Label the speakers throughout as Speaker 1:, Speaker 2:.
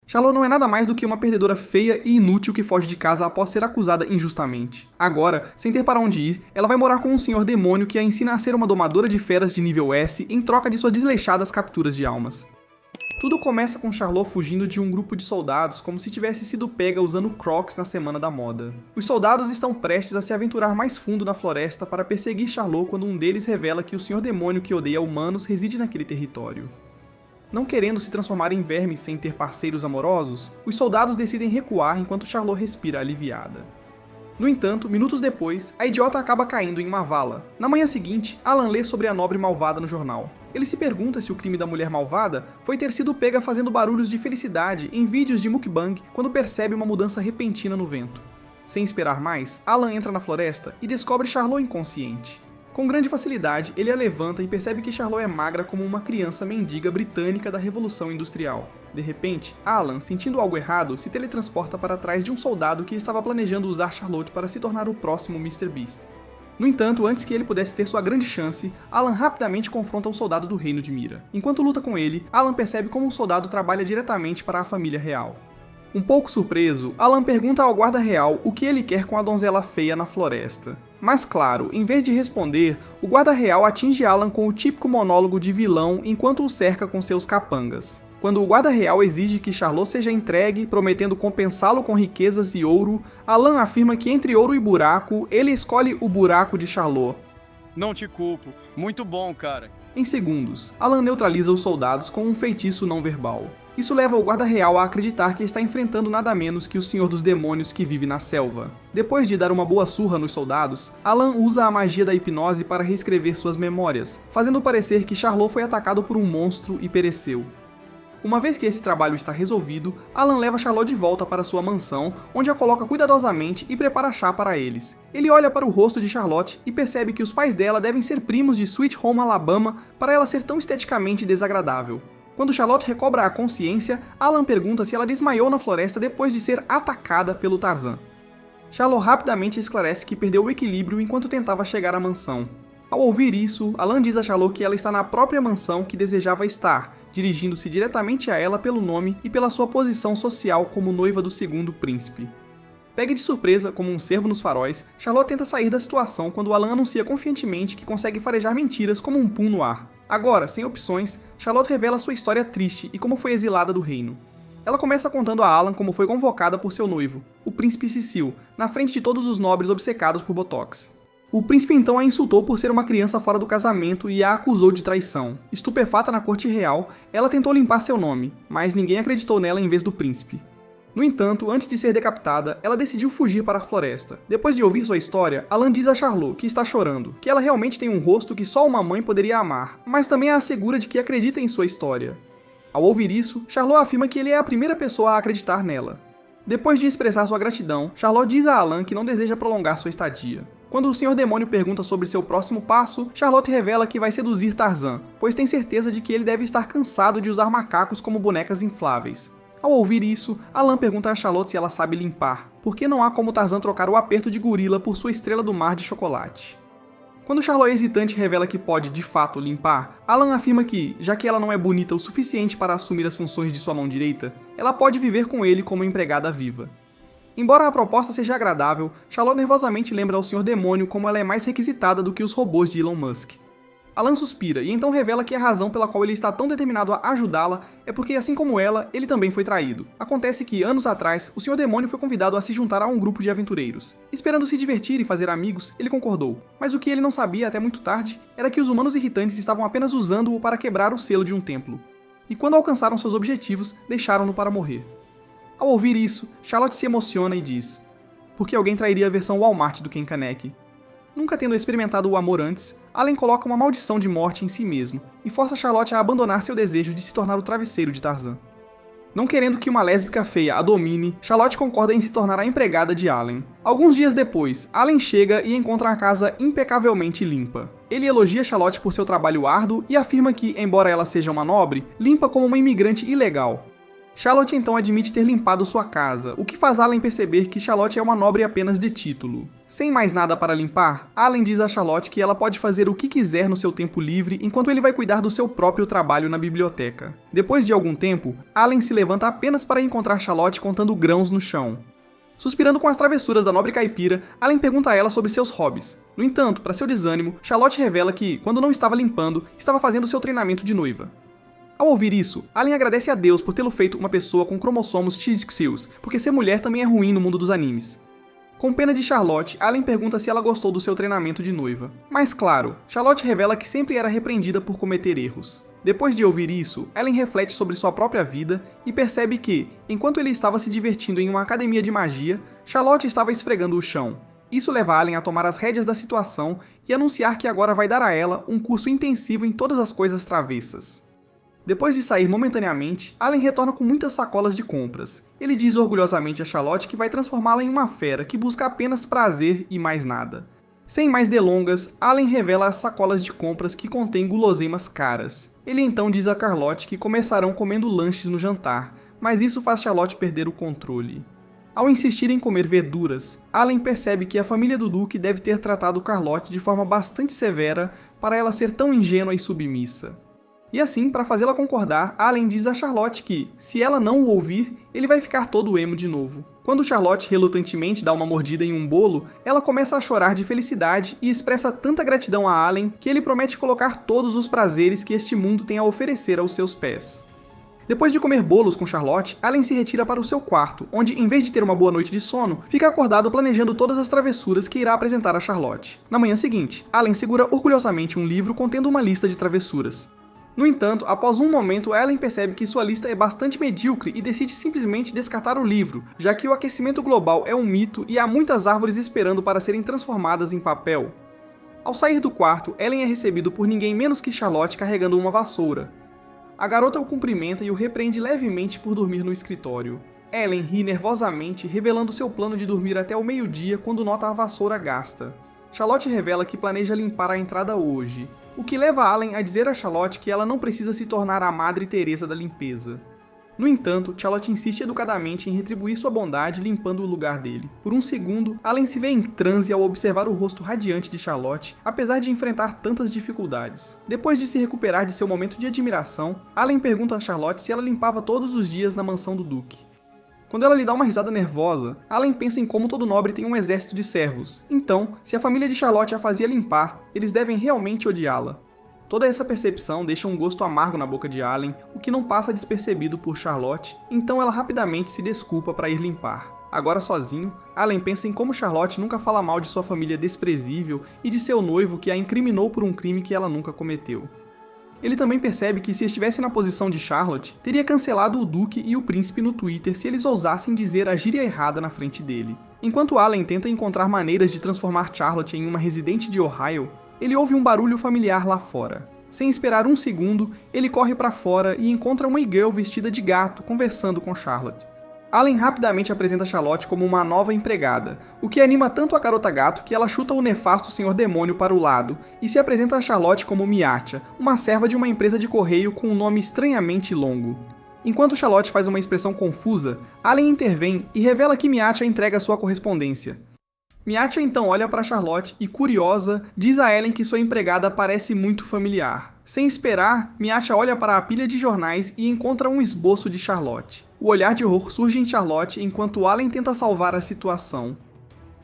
Speaker 1: Charlotte não é nada mais do que uma perdedora feia e inútil que foge de casa após ser acusada injustamente. Agora, sem ter para onde ir, ela vai morar com um senhor demônio que a ensina a ser uma domadora de feras de nível S em troca de suas desleixadas capturas de almas. Tudo começa com Charlotte fugindo de um grupo de soldados como se tivesse sido pega usando Crocs na semana da moda. Os soldados estão prestes a se aventurar mais fundo na floresta para perseguir Charlotte quando um deles revela que o senhor demônio que odeia humanos reside naquele território. Não querendo se transformar em vermes sem ter parceiros amorosos, os soldados decidem recuar enquanto Charlotte respira aliviada. No entanto, minutos depois, a idiota acaba caindo em uma vala. Na manhã seguinte, Alan lê sobre a nobre malvada no jornal. Ele se pergunta se o crime da mulher malvada foi ter sido pega fazendo barulhos de felicidade em vídeos de mukbang quando percebe uma mudança repentina no vento. Sem esperar mais, Alan entra na floresta e descobre Charlotte inconsciente. Com grande facilidade, ele a levanta e percebe que Charlotte é magra como uma criança mendiga britânica da Revolução Industrial. De repente, Alan, sentindo algo errado, se teletransporta para trás de um soldado que estava planejando usar Charlotte para se tornar o próximo Mr. Beast. No entanto, antes que ele pudesse ter sua grande chance, Alan rapidamente confronta um soldado do Reino de Mira. Enquanto luta com ele, Alan percebe como o soldado trabalha diretamente para a família real. Um pouco surpreso, Alan pergunta ao guarda real o que ele quer com a donzela feia na floresta. Mas claro, em vez de responder, o guarda real atinge Alan com o típico monólogo de vilão enquanto o cerca com seus capangas. Quando o guarda real exige que Charlotte seja entregue, prometendo compensá-lo com riquezas e ouro, Alan afirma que entre ouro e buraco, ele escolhe o buraco de Charlotte.
Speaker 2: Não te culpo. Muito bom, cara.
Speaker 1: Em segundos, Alan neutraliza os soldados com um feitiço não verbal. Isso leva o guarda real a acreditar que está enfrentando nada menos que o Senhor dos Demônios que vive na selva. Depois de dar uma boa surra nos soldados, Alan usa a magia da hipnose para reescrever suas memórias, fazendo parecer que Charlotte foi atacado por um monstro e pereceu. Uma vez que esse trabalho está resolvido, Alan leva Charlotte de volta para sua mansão, onde a coloca cuidadosamente e prepara chá para eles. Ele olha para o rosto de Charlotte e percebe que os pais dela devem ser primos de Sweet Home Alabama para ela ser tão esteticamente desagradável. Quando Charlotte recobra a consciência, Alan pergunta se ela desmaiou na floresta depois de ser atacada pelo Tarzan. Charlotte rapidamente esclarece que perdeu o equilíbrio enquanto tentava chegar à mansão. Ao ouvir isso, Alan diz a Charlotte que ela está na própria mansão que desejava estar, dirigindo-se diretamente a ela pelo nome e pela sua posição social como noiva do segundo príncipe. Pega de surpresa, como um cervo nos faróis, Charlotte tenta sair da situação quando Alan anuncia confiantemente que consegue farejar mentiras como um pum no ar. Agora, sem opções, Charlotte revela sua história triste e como foi exilada do reino. Ela começa contando a Alan como foi convocada por seu noivo, o príncipe Cecil, na frente de todos os nobres obcecados por Botox. O príncipe então a insultou por ser uma criança fora do casamento e a acusou de traição. Estupefata na corte real, ela tentou limpar seu nome, mas ninguém acreditou nela em vez do príncipe. No entanto, antes de ser decapitada, ela decidiu fugir para a floresta. Depois de ouvir sua história, Alan diz a Charlotte que está chorando, que ela realmente tem um rosto que só uma mãe poderia amar, mas também a assegura de que acredita em sua história. Ao ouvir isso, Charlotte afirma que ele é a primeira pessoa a acreditar nela. Depois de expressar sua gratidão, Charlotte diz a Alan que não deseja prolongar sua estadia. Quando o Senhor Demônio pergunta sobre seu próximo passo, Charlotte revela que vai seduzir Tarzan, pois tem certeza de que ele deve estar cansado de usar macacos como bonecas infláveis. Ao ouvir isso, Alan pergunta a Charlotte se ela sabe limpar, porque não há como Tarzan trocar o aperto de gorila por sua estrela do mar de chocolate. Quando Charlotte hesitante revela que pode, de fato, limpar, Alan afirma que, já que ela não é bonita o suficiente para assumir as funções de sua mão direita, ela pode viver com ele como empregada viva. Embora a proposta seja agradável, Charlotte nervosamente lembra ao Senhor Demônio como ela é mais requisitada do que os robôs de Elon Musk. Alan suspira e então revela que a razão pela qual ele está tão determinado a ajudá-la é porque, assim como ela, ele também foi traído. Acontece que, anos atrás, o Senhor Demônio foi convidado a se juntar a um grupo de aventureiros. Esperando se divertir e fazer amigos, ele concordou. Mas o que ele não sabia até muito tarde era que os humanos irritantes estavam apenas usando-o para quebrar o selo de um templo. E quando alcançaram seus objetivos, deixaram-no para morrer. Ao ouvir isso, Charlotte se emociona e diz: "Por que alguém trairia a versão Walmart do Ken Kanek?" Nunca tendo experimentado o amor antes, Alan coloca uma maldição de morte em si mesmo e força Charlotte a abandonar seu desejo de se tornar o travesseiro de Tarzan. Não querendo que uma lésbica feia a domine, Charlotte concorda em se tornar a empregada de Alan. Alguns dias depois, Alan chega e encontra a casa impecavelmente limpa. Ele elogia Charlotte por seu trabalho árduo e afirma que, embora ela seja uma nobre, limpa como uma imigrante ilegal. Charlotte então admite ter limpado sua casa, o que faz Allen perceber que Charlotte é uma nobre apenas de título. Sem mais nada para limpar, Allen diz a Charlotte que ela pode fazer o que quiser no seu tempo livre enquanto ele vai cuidar do seu próprio trabalho na biblioteca. Depois de algum tempo, Allen se levanta apenas para encontrar Charlotte contando grãos no chão. Suspirando com as travessuras da nobre caipira, Allen pergunta a ela sobre seus hobbies. No entanto, para seu desânimo, Charlotte revela que, quando não estava limpando, estava fazendo seu treinamento de noiva. Ao ouvir isso, Allen agradece a Deus por tê-lo feito uma pessoa com cromossomos XY, porque ser mulher também é ruim no mundo dos animes. Com pena de Charlotte, Allen pergunta se ela gostou do seu treinamento de noiva. Mas claro, Charlotte revela que sempre era repreendida por cometer erros. Depois de ouvir isso, Allen reflete sobre sua própria vida e percebe que, enquanto ele estava se divertindo em uma academia de magia, Charlotte estava esfregando o chão. Isso leva Allen a tomar as rédeas da situação e anunciar que agora vai dar a ela um curso intensivo em todas as coisas travessas. Depois de sair momentaneamente, Allen retorna com muitas sacolas de compras. Ele diz orgulhosamente a Charlotte que vai transformá-la em uma fera que busca apenas prazer e mais nada. Sem mais delongas, Allen revela as sacolas de compras que contêm guloseimas caras. Ele então diz a Charlotte que começarão comendo lanches no jantar, mas isso faz Charlotte perder o controle. Ao insistir em comer verduras, Allen percebe que a família do Duque deve ter tratado Charlotte de forma bastante severa para ela ser tão ingênua e submissa. E assim, para fazê-la concordar, Allen diz a Charlotte que, se ela não o ouvir, ele vai ficar todo emo de novo. Quando Charlotte relutantemente dá uma mordida em um bolo, ela começa a chorar de felicidade e expressa tanta gratidão a Allen que ele promete colocar todos os prazeres que este mundo tem a oferecer aos seus pés. Depois de comer bolos com Charlotte, Allen se retira para o seu quarto, onde, em vez de ter uma boa noite de sono, fica acordado planejando todas as travessuras que irá apresentar a Charlotte. Na manhã seguinte, Allen segura orgulhosamente um livro contendo uma lista de travessuras. No entanto, após um momento, Allen percebe que sua lista é bastante medíocre e decide simplesmente descartar o livro, já que o aquecimento global é um mito e há muitas árvores esperando para serem transformadas em papel. Ao sair do quarto, Allen é recebido por ninguém menos que Charlotte carregando uma vassoura. A garota o cumprimenta e o repreende levemente por dormir no escritório. Allen ri nervosamente, revelando seu plano de dormir até o meio-dia quando nota a vassoura gasta. Charlotte revela que planeja limpar a entrada hoje, o que leva Allen a dizer a Charlotte que ela não precisa se tornar a Madre Teresa da limpeza. No entanto, Charlotte insiste educadamente em retribuir sua bondade limpando o lugar dele. Por um segundo, Allen se vê em transe ao observar o rosto radiante de Charlotte, apesar de enfrentar tantas dificuldades. Depois de se recuperar de seu momento de admiração, Allen pergunta a Charlotte se ela limpava todos os dias na mansão do Duque. Quando ela lhe dá uma risada nervosa, Allen pensa em como todo nobre tem um exército de servos. Então, se a família de Charlotte a fazia limpar, eles devem realmente odiá-la. Toda essa percepção deixa um gosto amargo na boca de Allen, o que não passa despercebido por Charlotte, então ela rapidamente se desculpa para ir limpar. Agora sozinho, Allen pensa em como Charlotte nunca fala mal de sua família desprezível e de seu noivo que a incriminou por um crime que ela nunca cometeu. Ele também percebe que se estivesse na posição de Charlotte, teria cancelado o Duque e o Príncipe no Twitter se eles ousassem dizer a gíria errada na frente dele. Enquanto Allen tenta encontrar maneiras de transformar Charlotte em uma residente de Ohio, ele ouve um barulho familiar lá fora. Sem esperar um segundo, ele corre para fora e encontra uma e-girl vestida de gato conversando com Charlotte. Allen rapidamente apresenta Charlotte como uma nova empregada, o que anima tanto a garota gato que ela chuta o nefasto Senhor Demônio para o lado e se apresenta a Charlotte como Miacha, uma serva de uma empresa de correio com um nome estranhamente longo. Enquanto Charlotte faz uma expressão confusa, Allen intervém e revela que Miacha entrega sua correspondência. Miacha então olha para Charlotte e, curiosa, diz a Allen que sua empregada parece muito familiar. Sem esperar, Miacha olha para a pilha de jornais e encontra um esboço de Charlotte. O olhar de horror surge em Charlotte enquanto Allen tenta salvar a situação.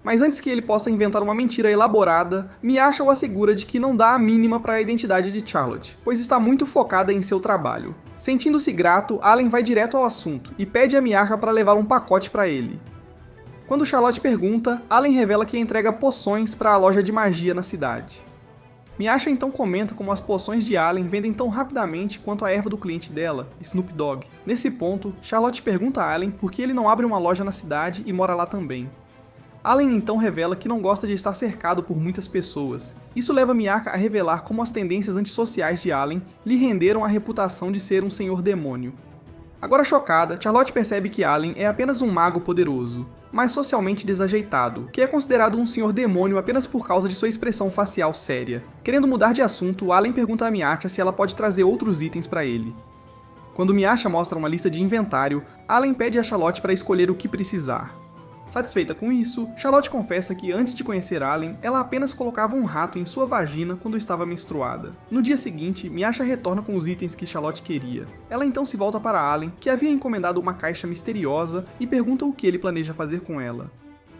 Speaker 1: Mas antes que ele possa inventar uma mentira elaborada, Miacha o assegura de que não dá a mínima para a identidade de Charlotte, pois está muito focada em seu trabalho. Sentindo-se grato, Allen vai direto ao assunto e pede a Miacha para levar um pacote para ele. Quando Charlotte pergunta, Allen revela que entrega poções para a loja de magia na cidade. Miacha então comenta como as poções de Allen vendem tão rapidamente quanto a erva do cliente dela, Snoop Dogg. Nesse ponto, Charlotte pergunta a Allen por que ele não abre uma loja na cidade e mora lá também. Allen então revela que não gosta de estar cercado por muitas pessoas. Isso leva Miacha a revelar como as tendências antissociais de Allen lhe renderam a reputação de ser um senhor demônio. Agora chocada, Charlotte percebe que Allen é apenas um mago poderoso, mas socialmente desajeitado, que é considerado um senhor demônio apenas por causa de sua expressão facial séria. Querendo mudar de assunto, Allen pergunta a Miacha se ela pode trazer outros itens para ele. Quando Miasha mostra uma lista de inventário, Alan pede a Charlotte para escolher o que precisar. Satisfeita com isso, Charlotte confessa que antes de conhecer Alan, ela apenas colocava um rato em sua vagina quando estava menstruada. No dia seguinte, Miasha retorna com os itens que Charlotte queria. Ela então se volta para Alan, que havia encomendado uma caixa misteriosa, e pergunta o que ele planeja fazer com ela.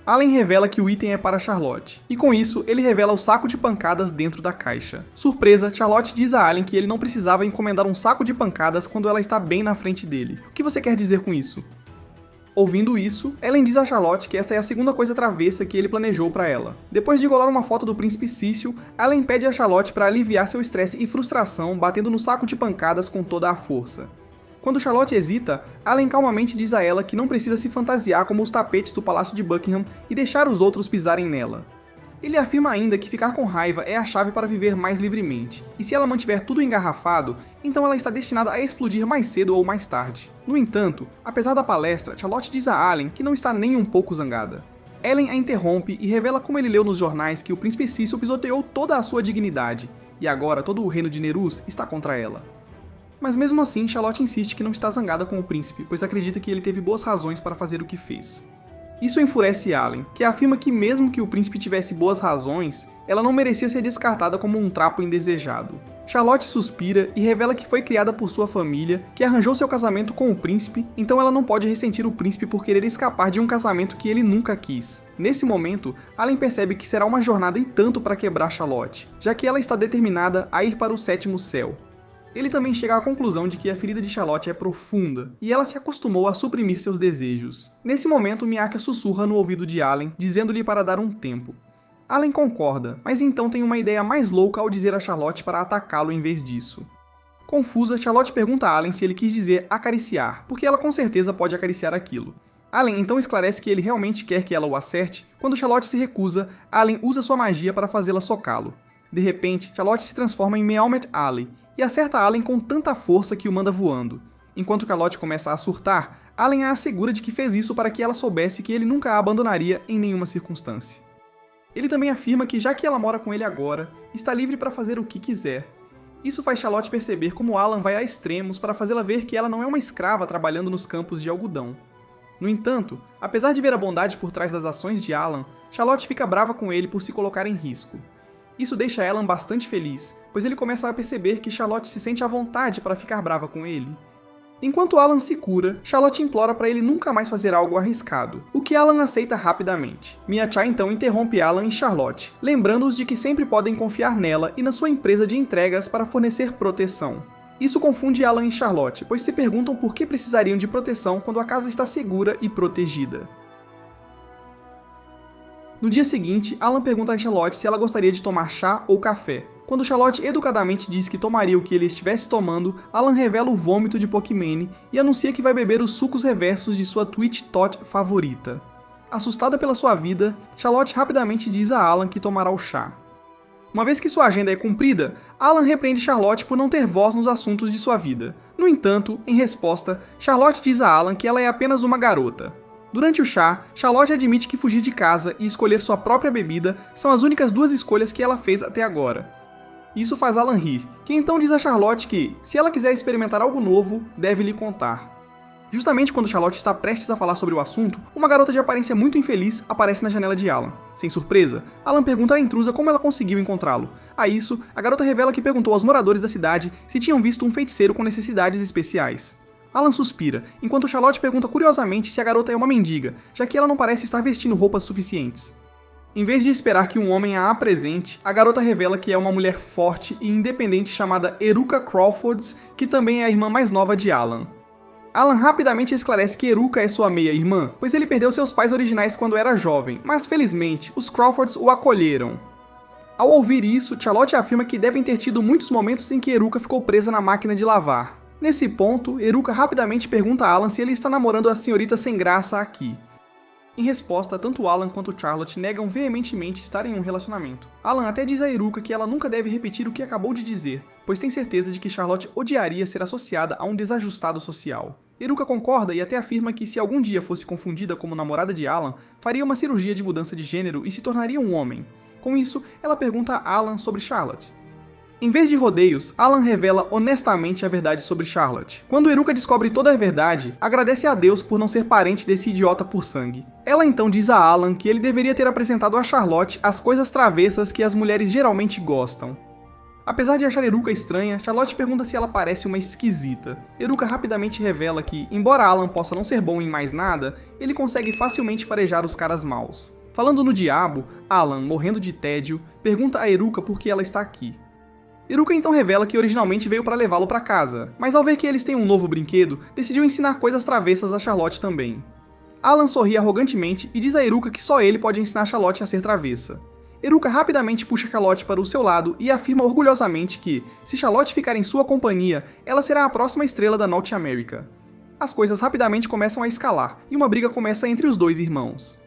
Speaker 1: Alan revela que o item é para Charlotte, e com isso, ele revela o saco de pancadas dentro da caixa. Surpresa, Charlotte diz a Alan que ele não precisava encomendar um saco de pancadas quando ela está bem na frente dele. O que você quer dizer com isso? Ouvindo isso, Ellen diz a Charlotte que essa é a segunda coisa travessa que ele planejou para ela. Depois de colar uma foto do príncipe Cício, Ellen pede a Charlotte para aliviar seu estresse e frustração batendo no saco de pancadas com toda a força. Quando Charlotte hesita, Ellen calmamente diz a ela que não precisa se fantasiar como os tapetes do Palácio de Buckingham e deixar os outros pisarem nela. Ele afirma ainda que ficar com raiva é a chave para viver mais livremente, e se ela mantiver tudo engarrafado, então ela está destinada a explodir mais cedo ou mais tarde. No entanto, apesar da palestra, Charlotte diz a Alan que não está nem um pouco zangada. Ellen a interrompe e revela como ele leu nos jornais que o príncipe Cício pisoteou toda a sua dignidade, e agora todo o reino de Nerus está contra ela. Mas mesmo assim, Charlotte insiste que não está zangada com o príncipe, pois acredita que ele teve boas razões para fazer o que fez. Isso enfurece Alan, que afirma que mesmo que o príncipe tivesse boas razões, ela não merecia ser descartada como um trapo indesejado. Charlotte suspira e revela que foi criada por sua família, que arranjou seu casamento com o príncipe, então ela não pode ressentir o príncipe por querer escapar de um casamento que ele nunca quis. Nesse momento, Alan percebe que será uma jornada e tanto para quebrar Charlotte, já que ela está determinada a ir para o sétimo céu. Ele também chega à conclusão de que a ferida de Charlotte é profunda, e ela se acostumou a suprimir seus desejos. Nesse momento, Miaka sussurra no ouvido de Alan, dizendo-lhe para dar um tempo. Alan concorda, mas então tem uma ideia mais louca ao dizer a Charlotte para atacá-lo em vez disso. Confusa, Charlotte pergunta a Alan se ele quis dizer acariciar, porque ela com certeza pode acariciar aquilo. Alan então esclarece que ele realmente quer que ela o acerte. Quando Charlotte se recusa, Alan usa sua magia para fazê-la socá-lo. De repente, Charlotte se transforma em Meowmet Alley, e acerta Alan com tanta força que o manda voando. Enquanto Charlotte começa a surtar, Alan a assegura de que fez isso para que ela soubesse que ele nunca a abandonaria em nenhuma circunstância. Ele também afirma que já que ela mora com ele agora, está livre para fazer o que quiser. Isso faz Charlotte perceber como Alan vai a extremos para fazê-la ver que ela não é uma escrava trabalhando nos campos de algodão. No entanto, apesar de ver a bondade por trás das ações de Alan, Charlotte fica brava com ele por se colocar em risco. Isso deixa Alan bastante feliz, pois ele começa a perceber que Charlotte se sente à vontade para ficar brava com ele. Enquanto Alan se cura, Charlotte implora para ele nunca mais fazer algo arriscado, o que Alan aceita rapidamente. Mia-Cha então interrompe Alan e Charlotte, lembrando-os de que sempre podem confiar nela e na sua empresa de entregas para fornecer proteção. Isso confunde Alan e Charlotte, pois se perguntam por que precisariam de proteção quando a casa está segura e protegida. No dia seguinte, Alan pergunta a Charlotte se ela gostaria de tomar chá ou café. Quando Charlotte educadamente diz que tomaria o que ele estivesse tomando, Alan revela o vômito de Pokimane e anuncia que vai beber os sucos reversos de sua Twitch Tot favorita. Assustada pela sua vida, Charlotte rapidamente diz a Alan que tomará o chá. Uma vez que sua agenda é cumprida, Alan repreende Charlotte por não ter voz nos assuntos de sua vida. No entanto, em resposta, Charlotte diz a Alan que ela é apenas uma garota. Durante o chá, Charlotte admite que fugir de casa e escolher sua própria bebida são as únicas duas escolhas que ela fez até agora. Isso faz Alan rir, que então diz a Charlotte que, se ela quiser experimentar algo novo, deve lhe contar. Justamente quando Charlotte está prestes a falar sobre o assunto, uma garota de aparência muito infeliz aparece na janela de Alan. Sem surpresa, Alan pergunta à intrusa como ela conseguiu encontrá-lo. A isso, a garota revela que perguntou aos moradores da cidade se tinham visto um feiticeiro com necessidades especiais. Alan suspira, enquanto Charlotte pergunta curiosamente se a garota é uma mendiga, já que ela não parece estar vestindo roupas suficientes. Em vez de esperar que um homem a apresente, a garota revela que é uma mulher forte e independente chamada Eruka Crawfords, que também é a irmã mais nova de Alan. Alan rapidamente esclarece que Eruka é sua meia-irmã, pois ele perdeu seus pais originais quando era jovem, mas felizmente, os Crawfords o acolheram. Ao ouvir isso, Charlotte afirma que devem ter tido muitos momentos em que Eruka ficou presa na máquina de lavar. Nesse ponto, Eruka rapidamente pergunta a Alan se ele está namorando a senhorita sem graça aqui. Em resposta, tanto Alan quanto Charlotte negam veementemente estar em um relacionamento. Alan até diz a Eruka que ela nunca deve repetir o que acabou de dizer, pois tem certeza de que Charlotte odiaria ser associada a um desajustado social. Eruka concorda e até afirma que se algum dia fosse confundida como namorada de Alan, faria uma cirurgia de mudança de gênero e se tornaria um homem. Com isso, ela pergunta a Alan sobre Charlotte. Em vez de rodeios, Alan revela honestamente a verdade sobre Charlotte. Quando Iruka descobre toda a verdade, agradece a Deus por não ser parente desse idiota por sangue. Ela então diz a Alan que ele deveria ter apresentado a Charlotte as coisas travessas que as mulheres geralmente gostam. Apesar de achar Iruka estranha, Charlotte pergunta se ela parece uma esquisita. Iruka rapidamente revela que, embora Alan possa não ser bom em mais nada, ele consegue facilmente farejar os caras maus. Falando no diabo, Alan, morrendo de tédio, pergunta a Iruka por que ela está aqui. Iruka então revela que originalmente veio para levá-lo para casa, mas ao ver que eles têm um novo brinquedo, decidiu ensinar coisas travessas a Charlotte também. Alan sorri arrogantemente e diz a Iruka que só ele pode ensinar Charlotte a ser travessa. Iruka rapidamente puxa Charlotte para o seu lado e afirma orgulhosamente que, se Charlotte ficar em sua companhia, ela será a próxima estrela da North America. As coisas rapidamente começam a escalar, e uma briga começa entre os dois irmãos.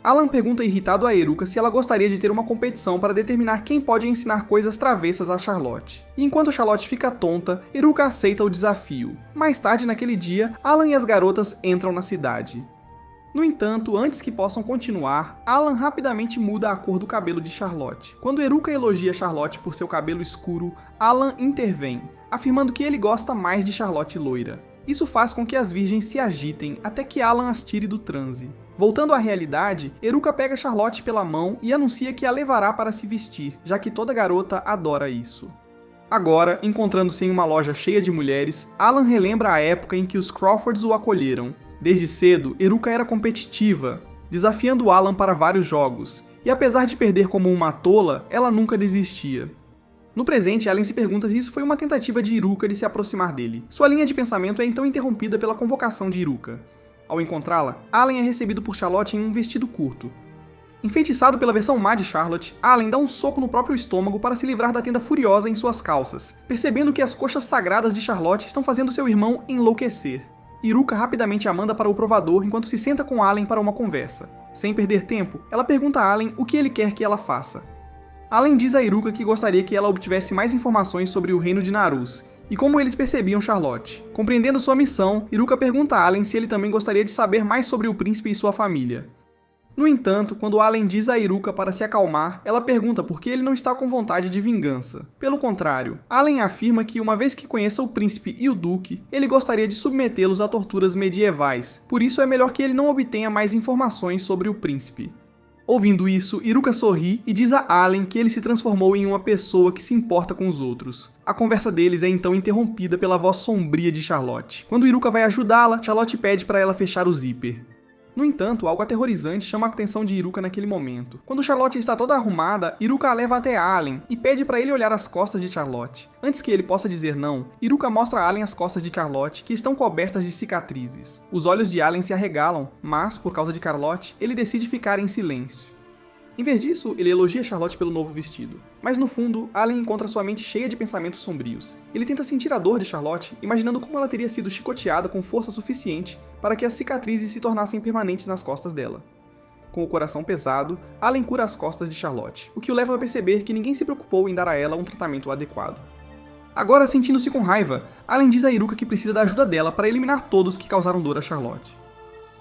Speaker 1: Alan pergunta irritado a Iruka se ela gostaria de ter uma competição para determinar quem pode ensinar coisas travessas a Charlotte. E enquanto Charlotte fica tonta, Iruka aceita o desafio. Mais tarde naquele dia, Alan e as garotas entram na cidade. No entanto, antes que possam continuar, Alan rapidamente muda a cor do cabelo de Charlotte. Quando Iruka elogia Charlotte por seu cabelo escuro, Alan intervém, afirmando que ele gosta mais de Charlotte loira. Isso faz com que as virgens se agitem até que Alan as tire do transe. Voltando à realidade, Iruka pega Charlotte pela mão e anuncia que a levará para se vestir, já que toda garota adora isso. Agora, encontrando-se em uma loja cheia de mulheres, Alan relembra a época em que os Crawfords o acolheram. Desde cedo, Iruka era competitiva, desafiando Alan para vários jogos, e apesar de perder como uma tola, ela nunca desistia. No presente, Alan se pergunta se isso foi uma tentativa de Iruka de se aproximar dele. Sua linha de pensamento é então interrompida pela convocação de Iruka. Ao encontrá-la, Alan é recebido por Charlotte em um vestido curto. Enfeitiçado pela versão má de Charlotte, Alan dá um soco no próprio estômago para se livrar da tenda furiosa em suas calças, percebendo que as coxas sagradas de Charlotte estão fazendo seu irmão enlouquecer. Iruka rapidamente a manda para o provador enquanto se senta com Alan para uma conversa. Sem perder tempo, ela pergunta a Alan o que ele quer que ela faça. Alan diz a Iruka que gostaria que ela obtivesse mais informações sobre o reino de Narus, e como eles percebiam Charlotte. Compreendendo sua missão, Iruka pergunta a Alan se ele também gostaria de saber mais sobre o príncipe e sua família. No entanto, quando Alan diz a Iruka para se acalmar, ela pergunta por que ele não está com vontade de vingança. Pelo contrário, Alan afirma que uma vez que conheça o príncipe e o duque, ele gostaria de submetê-los a torturas medievais, por isso é melhor que ele não obtenha mais informações sobre o príncipe. Ouvindo isso, Iruka sorri e diz a Alan que ele se transformou em uma pessoa que se importa com os outros. A conversa deles é então interrompida pela voz sombria de Charlotte. Quando Iruka vai ajudá-la, Charlotte pede para ela fechar o zíper. No entanto, algo aterrorizante chama a atenção de Iruka naquele momento. Quando Charlotte está toda arrumada, Iruka a leva até Alan e pede para ele olhar as costas de Charlotte. Antes que ele possa dizer não, Iruka mostra a Alan as costas de Charlotte, que estão cobertas de cicatrizes. Os olhos de Alan se arregalam, mas, por causa de Charlotte, ele decide ficar em silêncio. Em vez disso, ele elogia Charlotte pelo novo vestido. Mas no fundo, Alan encontra sua mente cheia de pensamentos sombrios. Ele tenta sentir a dor de Charlotte, imaginando como ela teria sido chicoteada com força suficiente para que as cicatrizes se tornassem permanentes nas costas dela. Com o coração pesado, Alan cura as costas de Charlotte, o que o leva a perceber que ninguém se preocupou em dar a ela um tratamento adequado. Agora, sentindo-se com raiva, Alan diz a Iruka que precisa da ajuda dela para eliminar todos que causaram dor a Charlotte.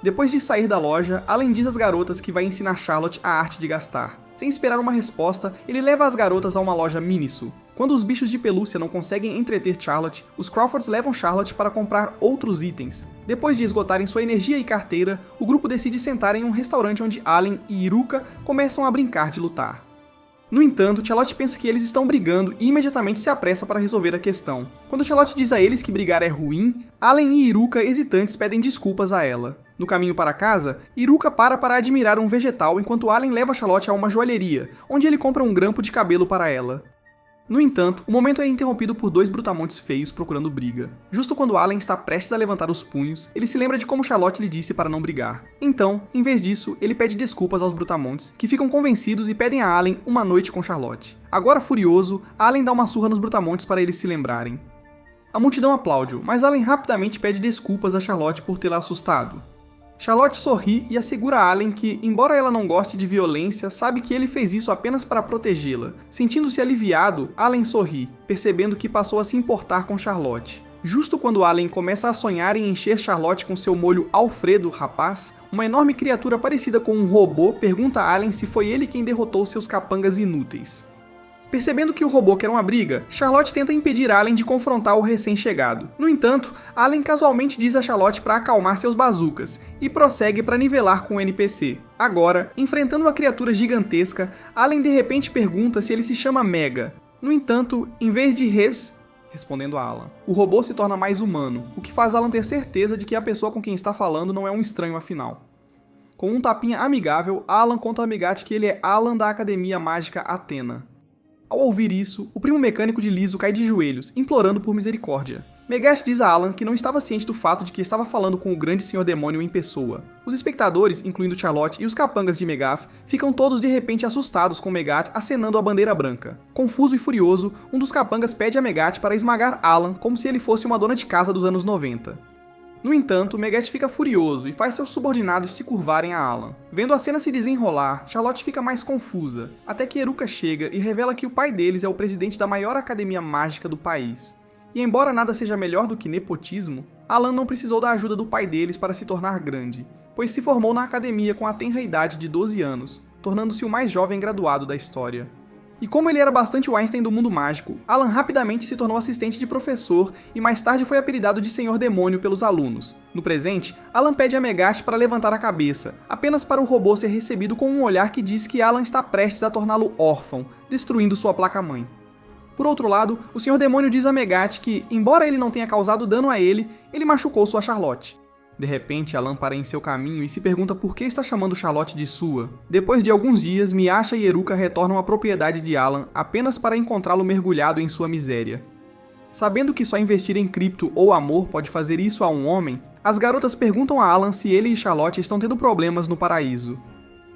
Speaker 1: Depois de sair da loja, Alan diz às garotas que vai ensinar Charlotte a arte de gastar. Sem esperar uma resposta, ele leva as garotas a uma loja Miniso. Quando os bichos de pelúcia não conseguem entreter Charlotte, os Crawfords levam Charlotte para comprar outros itens. Depois de esgotarem sua energia e carteira, o grupo decide sentar em um restaurante onde Alan e Iruka começam a brincar de lutar. No entanto, Charlotte pensa que eles estão brigando e imediatamente se apressa para resolver a questão. Quando Charlotte diz a eles que brigar é ruim, Alan e Iruka, hesitantes, pedem desculpas a ela. No caminho para casa, Iruka para admirar um vegetal enquanto Alan leva Charlotte a uma joalheria, onde ele compra um grampo de cabelo para ela. No entanto, o momento é interrompido por dois brutamontes feios procurando briga. Justo quando Alan está prestes a levantar os punhos, ele se lembra de como Charlotte lhe disse para não brigar. Então, em vez disso, ele pede desculpas aos brutamontes, que ficam convencidos e pedem a Alan uma noite com Charlotte. Agora furioso, Alan dá uma surra nos brutamontes para eles se lembrarem. A multidão aplaude, mas Alan rapidamente pede desculpas a Charlotte por tê-la assustado. Charlotte sorri e assegura a Alan que, embora ela não goste de violência, sabe que ele fez isso apenas para protegê-la. Sentindo-se aliviado, Alan sorri, percebendo que passou a se importar com Charlotte. Justo quando Alan começa a sonhar em encher Charlotte com seu molho Alfredo rapaz, uma enorme criatura parecida com um robô pergunta a Alan se foi ele quem derrotou seus capangas inúteis. Percebendo que o robô quer uma briga, Charlotte tenta impedir Allen de confrontar o recém-chegado. No entanto, Allen casualmente diz a Charlotte para acalmar seus bazucas e prossegue para nivelar com o NPC. Agora, enfrentando uma criatura gigantesca, Allen de repente pergunta se ele se chama Mega. No entanto, em vez de respondendo a Alan, o robô se torna mais humano, o que faz Alan ter certeza de que a pessoa com quem está falando não é um estranho afinal. Com um tapinha amigável, Alan conta a Megat que ele é Alan da Academia Mágica Athena. Ao ouvir isso, o primo mecânico de Liso cai de joelhos, implorando por misericórdia. Megat diz a Alan que não estava ciente do fato de que estava falando com o grande senhor demônio em pessoa. Os espectadores, incluindo Charlotte e os capangas de Megath, ficam todos de repente assustados com Megat acenando a bandeira branca. Confuso e furioso, um dos capangas pede a Megat para esmagar Alan como se ele fosse uma dona de casa dos anos 90. No entanto, Megat fica furioso e faz seus subordinados se curvarem a Alan. Vendo a cena se desenrolar, Charlotte fica mais confusa, até que Eruka chega e revela que o pai deles é o presidente da maior academia mágica do país. E embora nada seja melhor do que nepotismo, Alan não precisou da ajuda do pai deles para se tornar grande, pois se formou na academia com a tenra idade de 12 anos, tornando-se o mais jovem graduado da história. E como ele era bastante o Einstein do mundo mágico, Alan rapidamente se tornou assistente de professor e mais tarde foi apelidado de Senhor Demônio pelos alunos. No presente, Alan pede a Megat para levantar a cabeça, apenas para o robô ser recebido com um olhar que diz que Alan está prestes a torná-lo órfão, destruindo sua placa-mãe. Por outro lado, o Senhor Demônio diz a Megat que, embora ele não tenha causado dano a ele, ele machucou sua Charlotte. De repente, Alan para em seu caminho e se pergunta por que está chamando Charlotte de sua. Depois de alguns dias, Miasha e Eruka retornam à propriedade de Alan apenas para encontrá-lo mergulhado em sua miséria. Sabendo que só investir em cripto ou amor pode fazer isso a um homem, as garotas perguntam a Alan se ele e Charlotte estão tendo problemas no paraíso.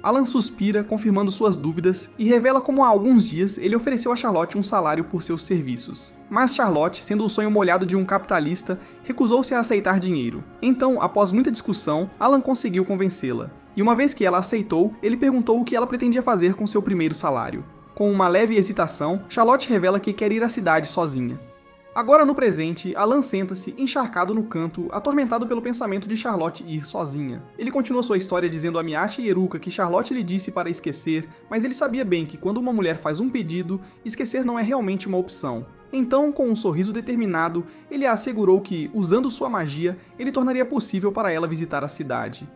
Speaker 1: Alan suspira, confirmando suas dúvidas, e revela como há alguns dias ele ofereceu a Charlotte um salário por seus serviços. Mas Charlotte, sendo o sonho molhado de um capitalista, recusou-se a aceitar dinheiro. Então, após muita discussão, Alan conseguiu convencê-la. E uma vez que ela aceitou, ele perguntou o que ela pretendia fazer com seu primeiro salário. Com uma leve hesitação, Charlotte revela que quer ir à cidade sozinha. Agora no presente, Alan senta-se, encharcado no canto, atormentado pelo pensamento de Charlotte ir sozinha. Ele continua sua história dizendo a Miasha e Eruka que Charlotte lhe disse para esquecer, mas ele sabia bem que quando uma mulher faz um pedido, esquecer não é realmente uma opção. Então, com um sorriso determinado, ele a assegurou que, usando sua magia, ele tornaria possível para ela visitar a cidade.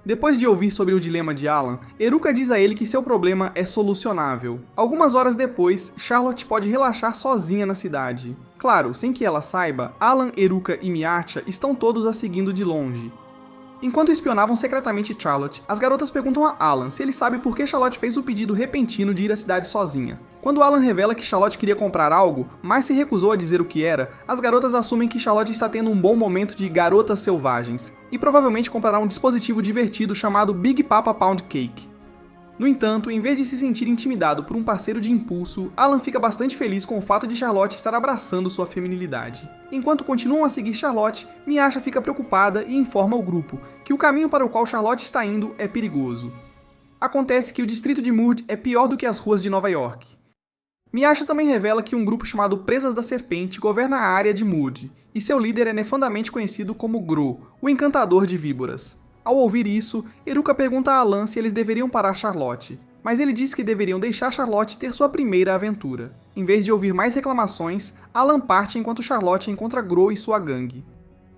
Speaker 1: Depois de ouvir sobre o dilema de Alan, Eruka diz a ele que seu problema é solucionável. Algumas horas depois, Charlotte pode relaxar sozinha na cidade. Claro, sem que ela saiba, Alan, Eruka e Miasha estão todos a seguindo de longe. Enquanto espionavam secretamente Charlotte, as garotas perguntam a Alan se ele sabe por que Charlotte fez o pedido repentino de ir à cidade sozinha. Quando Alan revela que Charlotte queria comprar algo, mas se recusou a dizer o que era, as garotas assumem que Charlotte está tendo um bom momento de garotas selvagens, e provavelmente comprará um dispositivo divertido chamado Big Papa Pound Cake. No entanto, em vez de se sentir intimidado por um parceiro de impulso, Alan fica bastante feliz com o fato de Charlotte estar abraçando sua feminilidade. Enquanto continuam a seguir Charlotte, Miasha fica preocupada e informa ao grupo que o caminho para o qual Charlotte está indo é perigoso. Acontece que o distrito de Mood é pior do que as ruas de Nova York. Miasha também revela que um grupo chamado Presas da Serpente governa a área de Mood, e seu líder é nefandamente conhecido como Gro, o encantador de víboras. Ao ouvir isso, Eruka pergunta a Alan se eles deveriam parar Charlotte, mas ele diz que deveriam deixar Charlotte ter sua primeira aventura. Em vez de ouvir mais reclamações, Alan parte enquanto Charlotte encontra Gro e sua gangue.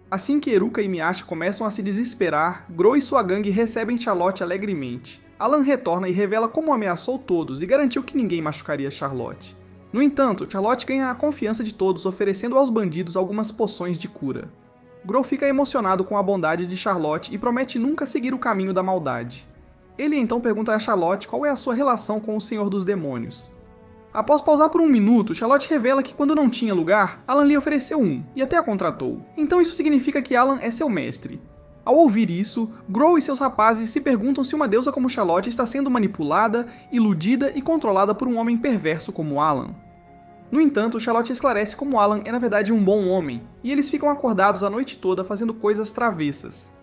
Speaker 1: Assim que Eruka e Miasha começam a se desesperar, Gro e sua gangue recebem Charlotte alegremente. Alan retorna e revela como ameaçou todos e garantiu que ninguém machucaria Charlotte. No entanto, Charlotte ganha a confiança de todos oferecendo aos bandidos algumas poções de cura. Gro fica emocionado com a bondade de Charlotte e promete nunca seguir o caminho da maldade. Ele então pergunta a Charlotte qual é a sua relação com o Senhor dos Demônios. Após pausar por um minuto, Charlotte revela que quando não tinha lugar, Alan lhe ofereceu um, e até a contratou. Então isso significa que Alan é seu mestre. Ao ouvir isso, Gro e seus rapazes se perguntam se uma deusa como Charlotte está sendo manipulada, iludida e controlada por um homem perverso como Alan. No entanto, Charlotte esclarece como Alan é na verdade um bom homem, e eles ficam acordados a noite toda fazendo coisas travessas.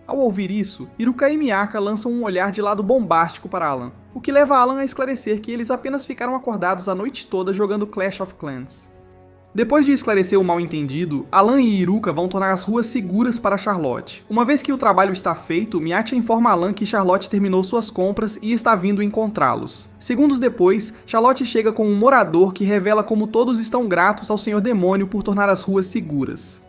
Speaker 1: Ao ouvir isso, Eruka e Miasha lançam um olhar de lado bombástico para Alan, o que leva Alan a esclarecer que eles apenas ficaram acordados a noite toda jogando Clash of Clans. Depois de esclarecer o mal-entendido, Alan e Iruka vão tornar as ruas seguras para Charlotte. Uma vez que o trabalho está feito, Miacha informa Alan que Charlotte terminou suas compras e está vindo encontrá-los. Segundos depois, Charlotte chega com um morador que revela como todos estão gratos ao Senhor Demônio por tornar as ruas seguras.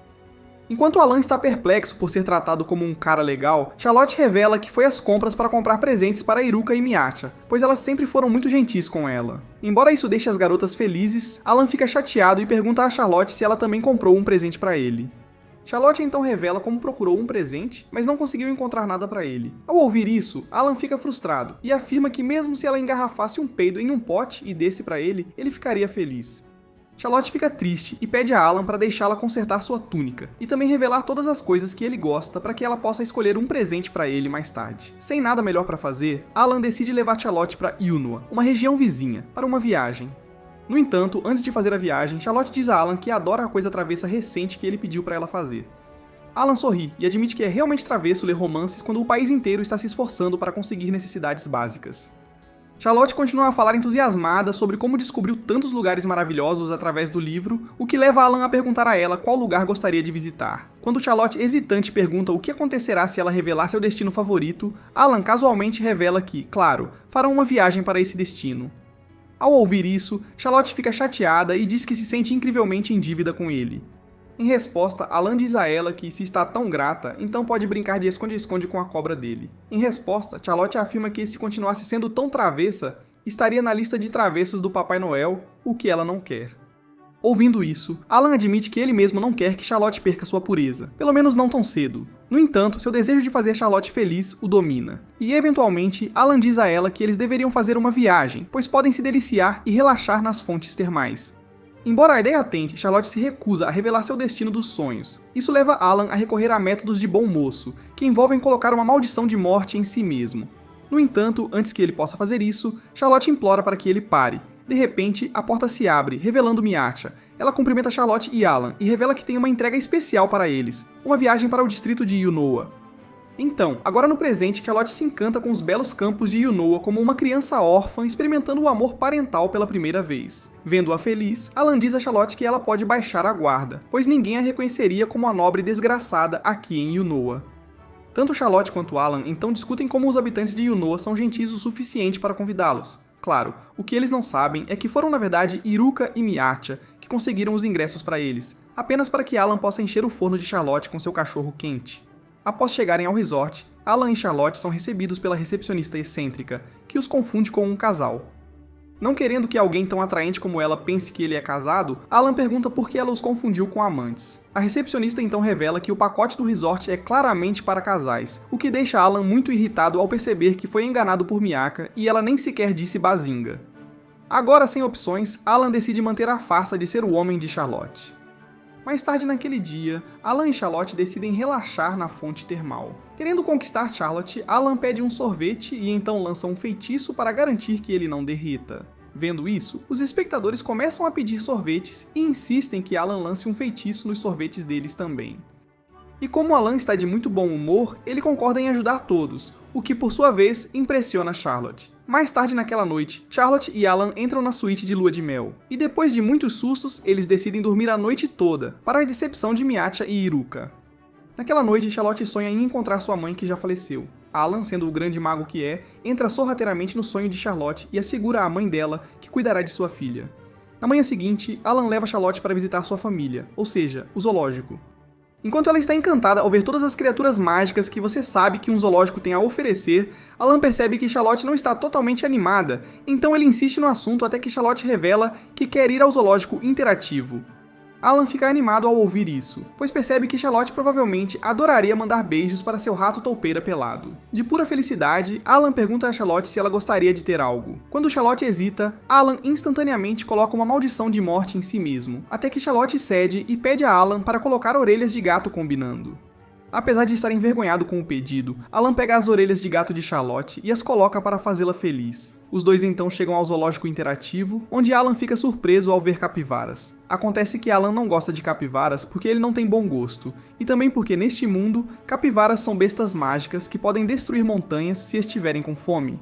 Speaker 1: Enquanto Alan está perplexo por ser tratado como um cara legal, Charlotte revela que foi às compras para comprar presentes para Iruka e Miacha, pois elas sempre foram muito gentis com ela. Embora isso deixe as garotas felizes, Alan fica chateado e pergunta a Charlotte se ela também comprou um presente para ele. Charlotte então revela como procurou um presente, mas não conseguiu encontrar nada para ele. Ao ouvir isso, Alan fica frustrado e afirma que mesmo se ela engarrafasse um peido em um pote e desse para ele ficaria feliz. Charlotte fica triste e pede a Alan para deixá-la consertar sua túnica, e também revelar todas as coisas que ele gosta para que ela possa escolher um presente para ele mais tarde. Sem nada melhor para fazer, Alan decide levar Charlotte para Yunua, uma região vizinha, para uma viagem. No entanto, antes de fazer a viagem, Charlotte diz a Alan que adora a coisa travessa recente que ele pediu para ela fazer. Alan sorri e admite que é realmente travesso ler romances quando o país inteiro está se esforçando para conseguir necessidades básicas. Charlotte continua a falar entusiasmada sobre como descobriu tantos lugares maravilhosos através do livro, o que leva Alan a perguntar a ela qual lugar gostaria de visitar. Quando Charlotte, hesitante, pergunta o que acontecerá se ela revelar seu destino favorito, Alan casualmente revela que, claro, farão uma viagem para esse destino. Ao ouvir isso, Charlotte fica chateada e diz que se sente incrivelmente em dívida com ele. Em resposta, Alan diz a ela que, se está tão grata, então pode brincar de esconde-esconde com a cobra dele. Em resposta, Charlotte afirma que, se continuasse sendo tão travessa, estaria na lista de travessos do Papai Noel, o que ela não quer. Ouvindo isso, Alan admite que ele mesmo não quer que Charlotte perca sua pureza, pelo menos não tão cedo. No entanto, seu desejo de fazer Charlotte feliz o domina. E, eventualmente, Alan diz a ela que eles deveriam fazer uma viagem, pois podem se deliciar e relaxar nas fontes termais. Embora a ideia tente, Charlotte se recusa a revelar seu destino dos sonhos. Isso leva Alan a recorrer a métodos de bom moço, que envolvem colocar uma maldição de morte em si mesmo. No entanto, antes que ele possa fazer isso, Charlotte implora para que ele pare. De repente, a porta se abre, revelando Miacha. Ela cumprimenta Charlotte e Alan, e revela que tem uma entrega especial para eles, uma viagem para o distrito de Yunua. Então, agora no presente, Charlotte se encanta com os belos campos de Yunua como uma criança órfã experimentando o amor parental pela primeira vez. Vendo-a feliz, Alan diz a Charlotte que ela pode baixar a guarda, pois ninguém a reconheceria como a nobre desgraçada aqui em Yunua. Tanto Charlotte quanto Alan então discutem como os habitantes de Yunua são gentis o suficiente para convidá-los. Claro, o que eles não sabem é que foram na verdade Iruka e Miacha que conseguiram os ingressos para eles, apenas para que Alan possa encher o forno de Charlotte com seu cachorro quente. Após chegarem ao resort, Alan e Charlotte são recebidos pela recepcionista excêntrica, que os confunde com um casal. Não querendo que alguém tão atraente como ela pense que ele é casado, Alan pergunta por que ela os confundiu com amantes. A recepcionista então revela que o pacote do resort é claramente para casais, o que deixa Alan muito irritado ao perceber que foi enganado por Miaka e ela nem sequer disse bazinga. Agora sem opções, Alan decide manter a farsa de ser o homem de Charlotte. Mais tarde naquele dia, Alan e Charlotte decidem relaxar na fonte termal. Querendo conquistar Charlotte, Alan pede um sorvete e então lança um feitiço para garantir que ele não derreta. Vendo isso, os espectadores começam a pedir sorvetes e insistem que Alan lance um feitiço nos sorvetes deles também. E como Alan está de muito bom humor, ele concorda em ajudar todos, o que por sua vez impressiona Charlotte. Mais tarde naquela noite, Charlotte e Alan entram na suíte de lua de mel, e depois de muitos sustos, eles decidem dormir a noite toda, para a decepção de Miacha e Iruka. Naquela noite, Charlotte sonha em encontrar sua mãe que já faleceu. Alan, sendo o grande mago que é, entra sorrateiramente no sonho de Charlotte e assegura à mãe dela que cuidará de sua filha. Na manhã seguinte, Alan leva Charlotte para visitar sua família, ou seja, o zoológico. Enquanto ela está encantada ao ver todas as criaturas mágicas que você sabe que um zoológico tem a oferecer, Alan percebe que Charlotte não está totalmente animada, então ele insiste no assunto até que Charlotte revela que quer ir ao zoológico interativo. Alan fica animado ao ouvir isso, pois percebe que Charlotte provavelmente adoraria mandar beijos para seu rato toupeira pelado. De pura felicidade, Alan pergunta a Charlotte se ela gostaria de ter algo. Quando Charlotte hesita, Alan instantaneamente coloca uma maldição de morte em si mesmo, até que Charlotte cede e pede a Alan para colocar orelhas de gato combinando. Apesar de estar envergonhado com o pedido, Alan pega as orelhas de gato de Charlotte e as coloca para fazê-la feliz. Os dois então chegam ao zoológico interativo, onde Alan fica surpreso ao ver capivaras. Acontece que Alan não gosta de capivaras porque ele não tem bom gosto, e também porque neste mundo, capivaras são bestas mágicas que podem destruir montanhas se estiverem com fome.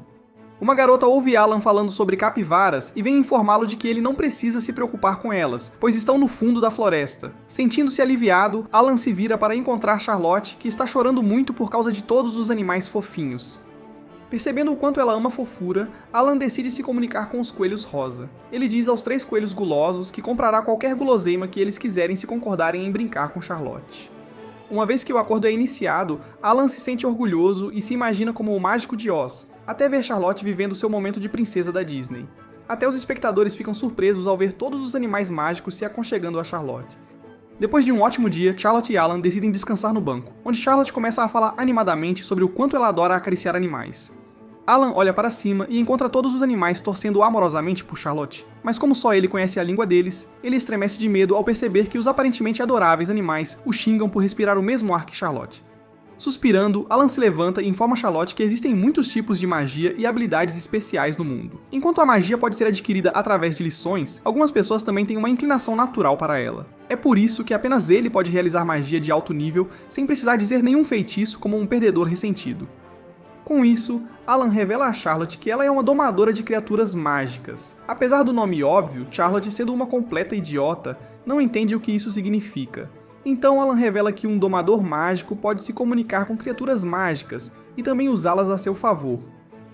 Speaker 1: Uma garota ouve Alan falando sobre capivaras e vem informá-lo de que ele não precisa se preocupar com elas, pois estão no fundo da floresta. Sentindo-se aliviado, Alan se vira para encontrar Charlotte, que está chorando muito por causa de todos os animais fofinhos. Percebendo o quanto ela ama a fofura, Alan decide se comunicar com os coelhos rosa. Ele diz aos 3 coelhos gulosos que comprará qualquer guloseima que eles quiserem se concordarem em brincar com Charlotte. Uma vez que o acordo é iniciado, Alan se sente orgulhoso e se imagina como o mágico de Oz, até ver Charlotte vivendo seu momento de princesa da Disney. Até os espectadores ficam surpresos ao ver todos os animais mágicos se aconchegando a Charlotte. Depois de um ótimo dia, Charlotte e Alan decidem descansar no banco, onde Charlotte começa a falar animadamente sobre o quanto ela adora acariciar animais. Alan olha para cima e encontra todos os animais torcendo amorosamente por Charlotte, mas como só ele conhece a língua deles, ele estremece de medo ao perceber que os aparentemente adoráveis animais o xingam por respirar o mesmo ar que Charlotte. Suspirando, Alan se levanta e informa Charlotte que existem muitos tipos de magia e habilidades especiais no mundo. Enquanto a magia pode ser adquirida através de lições, algumas pessoas também têm uma inclinação natural para ela. É por isso que apenas ele pode realizar magia de alto nível sem precisar dizer nenhum feitiço como um perdedor ressentido. Com isso, Alan revela a Charlotte que ela é uma domadora de criaturas mágicas. Apesar do nome óbvio, Charlotte, sendo uma completa idiota, não entende o que isso significa. Então Alan revela que um domador mágico pode se comunicar com criaturas mágicas e também usá-las a seu favor.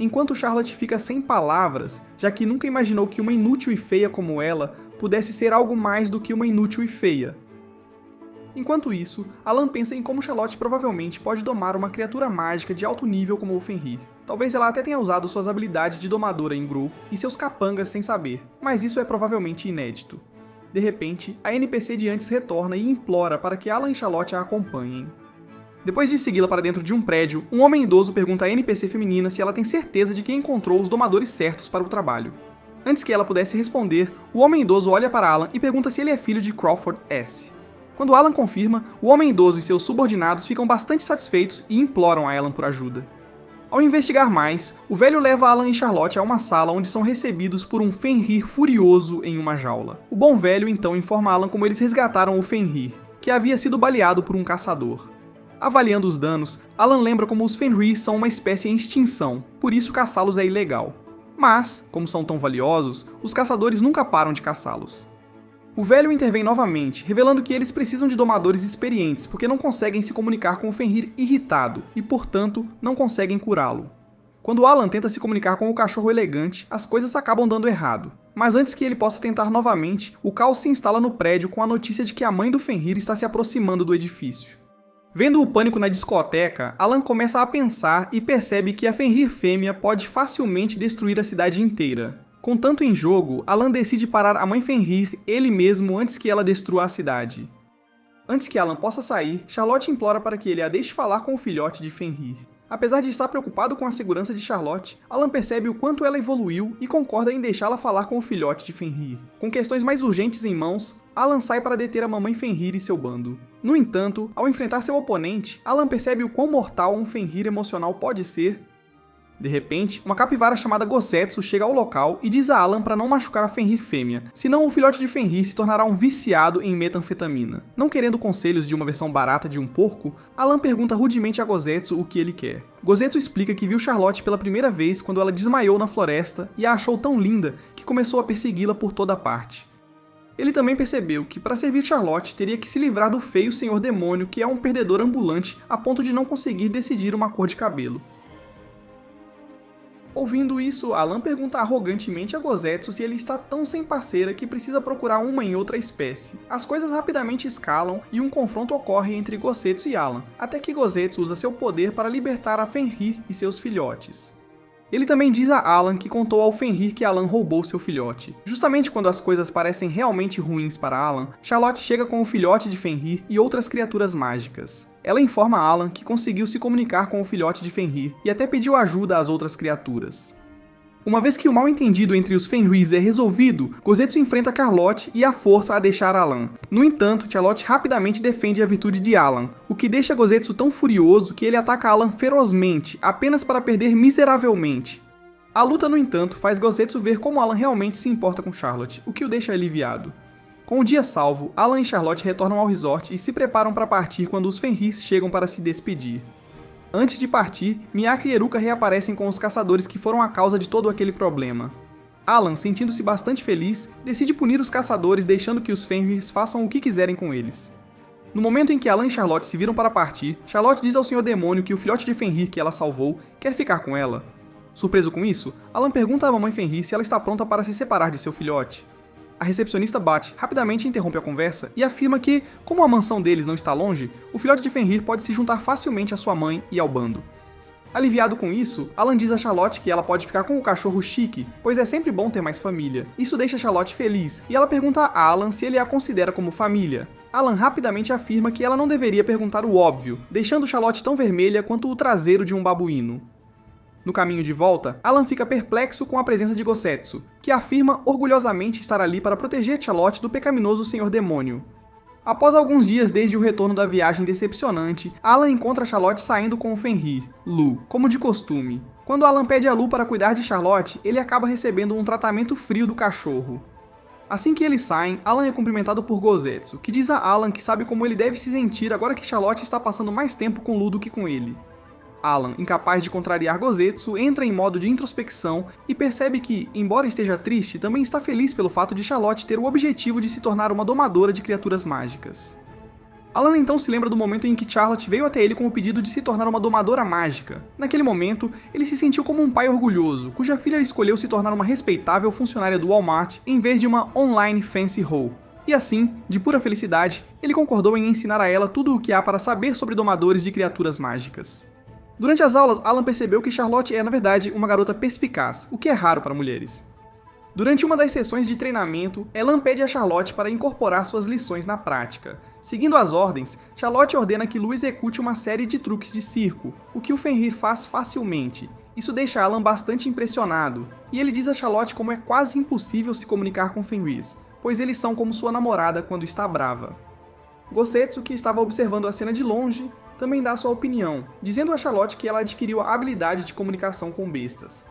Speaker 1: Enquanto Charlotte fica sem palavras, já que nunca imaginou que uma inútil e feia como ela pudesse ser algo mais do que uma inútil e feia. Enquanto isso, Alan pensa em como Charlotte provavelmente pode domar uma criatura mágica de alto nível como o Fenrir. Talvez ela até tenha usado suas habilidades de domadora em Gru e seus capangas sem saber, mas isso é provavelmente inédito. De repente, a NPC de antes retorna e implora para que Alan e Charlotte a acompanhem. Depois de segui-la para dentro de um prédio, um homem idoso pergunta à NPC feminina se ela tem certeza de que encontrou os domadores certos para o trabalho. Antes que ela pudesse responder, o homem idoso olha para Alan e pergunta se ele é filho de Crawford S. Quando Alan confirma, o homem idoso e seus subordinados ficam bastante satisfeitos e imploram a Alan por ajuda. Ao investigar mais, o velho leva Alan e Charlotte a uma sala onde são recebidos por um Fenrir furioso em uma jaula. O bom velho então informa Alan como eles resgataram o Fenrir, que havia sido baleado por um caçador. Avaliando os danos, Alan lembra como os Fenrir são uma espécie em extinção, por isso caçá-los é ilegal. Mas, como são tão valiosos, os caçadores nunca param de caçá-los. O velho intervém novamente, revelando que eles precisam de domadores experientes porque não conseguem se comunicar com o Fenrir irritado e, portanto, não conseguem curá-lo. Quando Alan tenta se comunicar com o cachorro elegante, as coisas acabam dando errado. Mas antes que ele possa tentar novamente, o caos se instala no prédio com a notícia de que a mãe do Fenrir está se aproximando do edifício. Vendo o pânico na discoteca, Alan começa a pensar e percebe que a Fenrir fêmea pode facilmente destruir a cidade inteira. Com tanto em jogo, Alan decide parar a mãe Fenrir ele mesmo antes que ela destrua a cidade. Antes que Alan possa sair, Charlotte implora para que ele a deixe falar com o filhote de Fenrir. Apesar de estar preocupado com a segurança de Charlotte, Alan percebe o quanto ela evoluiu e concorda em deixá-la falar com o filhote de Fenrir. Com questões mais urgentes em mãos, Alan sai para deter a mamãe Fenrir e seu bando. No entanto, ao enfrentar seu oponente, Alan percebe o quão mortal um Fenrir emocional pode ser. De repente, uma capivara chamada Gosetsu chega ao local e diz a Alan para não machucar a Fenrir fêmea, senão o filhote de Fenrir se tornará um viciado em metanfetamina. Não querendo conselhos de uma versão barata de um porco, Alan pergunta rudemente a Gosetsu o que ele quer. Gosetsu explica que viu Charlotte pela primeira vez quando ela desmaiou na floresta e a achou tão linda que começou a persegui-la por toda parte. Ele também percebeu que, para servir Charlotte, teria que se livrar do feio senhor demônio que é um perdedor ambulante a ponto de não conseguir decidir uma cor de cabelo. Ouvindo isso, Alan pergunta arrogantemente a Gosetsu se ele está tão sem parceira que precisa procurar uma em outra espécie. As coisas rapidamente escalam e um confronto ocorre entre Gosetsu e Alan, até que Gosetsu usa seu poder para libertar a Fenrir e seus filhotes. Ele também diz a Alan que contou ao Fenrir que Alan roubou seu filhote. Justamente quando as coisas parecem realmente ruins para Alan, Charlotte chega com o filhote de Fenrir e outras criaturas mágicas. Ela informa Alan que conseguiu se comunicar com o filhote de Fenrir e até pediu ajuda às outras criaturas. Uma vez que o mal-entendido entre os Fenrirs é resolvido, Gosetsu enfrenta Charlotte e a força a deixar Alan. No entanto, Charlotte rapidamente defende a virtude de Alan, o que deixa Gosetsu tão furioso que ele ataca Alan ferozmente, apenas para perder miseravelmente. A luta, no entanto, faz Gosetsu ver como Alan realmente se importa com Charlotte, o que o deixa aliviado. Com o dia salvo, Alan e Charlotte retornam ao resort e se preparam para partir quando os Fenrirs chegam para se despedir. Antes de partir, Miyake e Eruka reaparecem com os caçadores que foram a causa de todo aquele problema. Alan, sentindo-se bastante feliz, decide punir os caçadores deixando que os Fenris façam o que quiserem com eles. No momento em que Alan e Charlotte se viram para partir, Charlotte diz ao Sr. Demônio que o filhote de Fenrir que ela salvou quer ficar com ela. Surpreso com isso, Alan pergunta à mamãe Fenrir se ela está pronta para se separar de seu filhote. A recepcionista Bat rapidamente interrompe a conversa e afirma que, como a mansão deles não está longe, o filhote de Fenrir pode se juntar facilmente à sua mãe e ao bando. Aliviado com isso, Alan diz a Charlotte que ela pode ficar com o cachorro Chique, pois é sempre bom ter mais família. Isso deixa Charlotte feliz, e ela pergunta a Alan se ele a considera como família. Alan rapidamente afirma que ela não deveria perguntar o óbvio, deixando Charlotte tão vermelha quanto o traseiro de um babuíno. No caminho de volta, Alan fica perplexo com a presença de Gosetsu, que afirma orgulhosamente estar ali para proteger Charlotte do pecaminoso Senhor Demônio. Após alguns dias desde o retorno da viagem decepcionante, Alan encontra Charlotte saindo com o Fenrir, Lu, como de costume. Quando Alan pede a Lu para cuidar de Charlotte, ele acaba recebendo um tratamento frio do cachorro. Assim que eles saem, Alan é cumprimentado por Gosetsu, que diz a Alan que sabe como ele deve se sentir agora que Charlotte está passando mais tempo com Lu do que com ele. Alan, incapaz de contrariar Gosetsu, entra em modo de introspecção e percebe que, embora esteja triste, também está feliz pelo fato de Charlotte ter o objetivo de se tornar uma domadora de criaturas mágicas. Alan então se lembra do momento em que Charlotte veio até ele com o pedido de se tornar uma domadora mágica. Naquele momento, ele se sentiu como um pai orgulhoso, cuja filha escolheu se tornar uma respeitável funcionária do Walmart em vez de uma online fancy hoe. E assim, de pura felicidade, ele concordou em ensinar a ela tudo o que há para saber sobre domadores de criaturas mágicas. Durante as aulas, Alan percebeu que Charlotte é, na verdade, uma garota perspicaz, o que é raro para mulheres. Durante uma das sessões de treinamento, Alan pede a Charlotte para incorporar suas lições na prática. Seguindo as ordens, Charlotte ordena que Lu execute uma série de truques de circo, o que o Fenrir faz facilmente. Isso deixa Alan bastante impressionado, e ele diz a Charlotte como é quase impossível se comunicar com Fenris, pois eles são como sua namorada quando está brava. Gosetsu, que estava observando a cena de longe, também dá sua opinião, dizendo a Charlotte que ela adquiriu a habilidade de comunicação com bestas.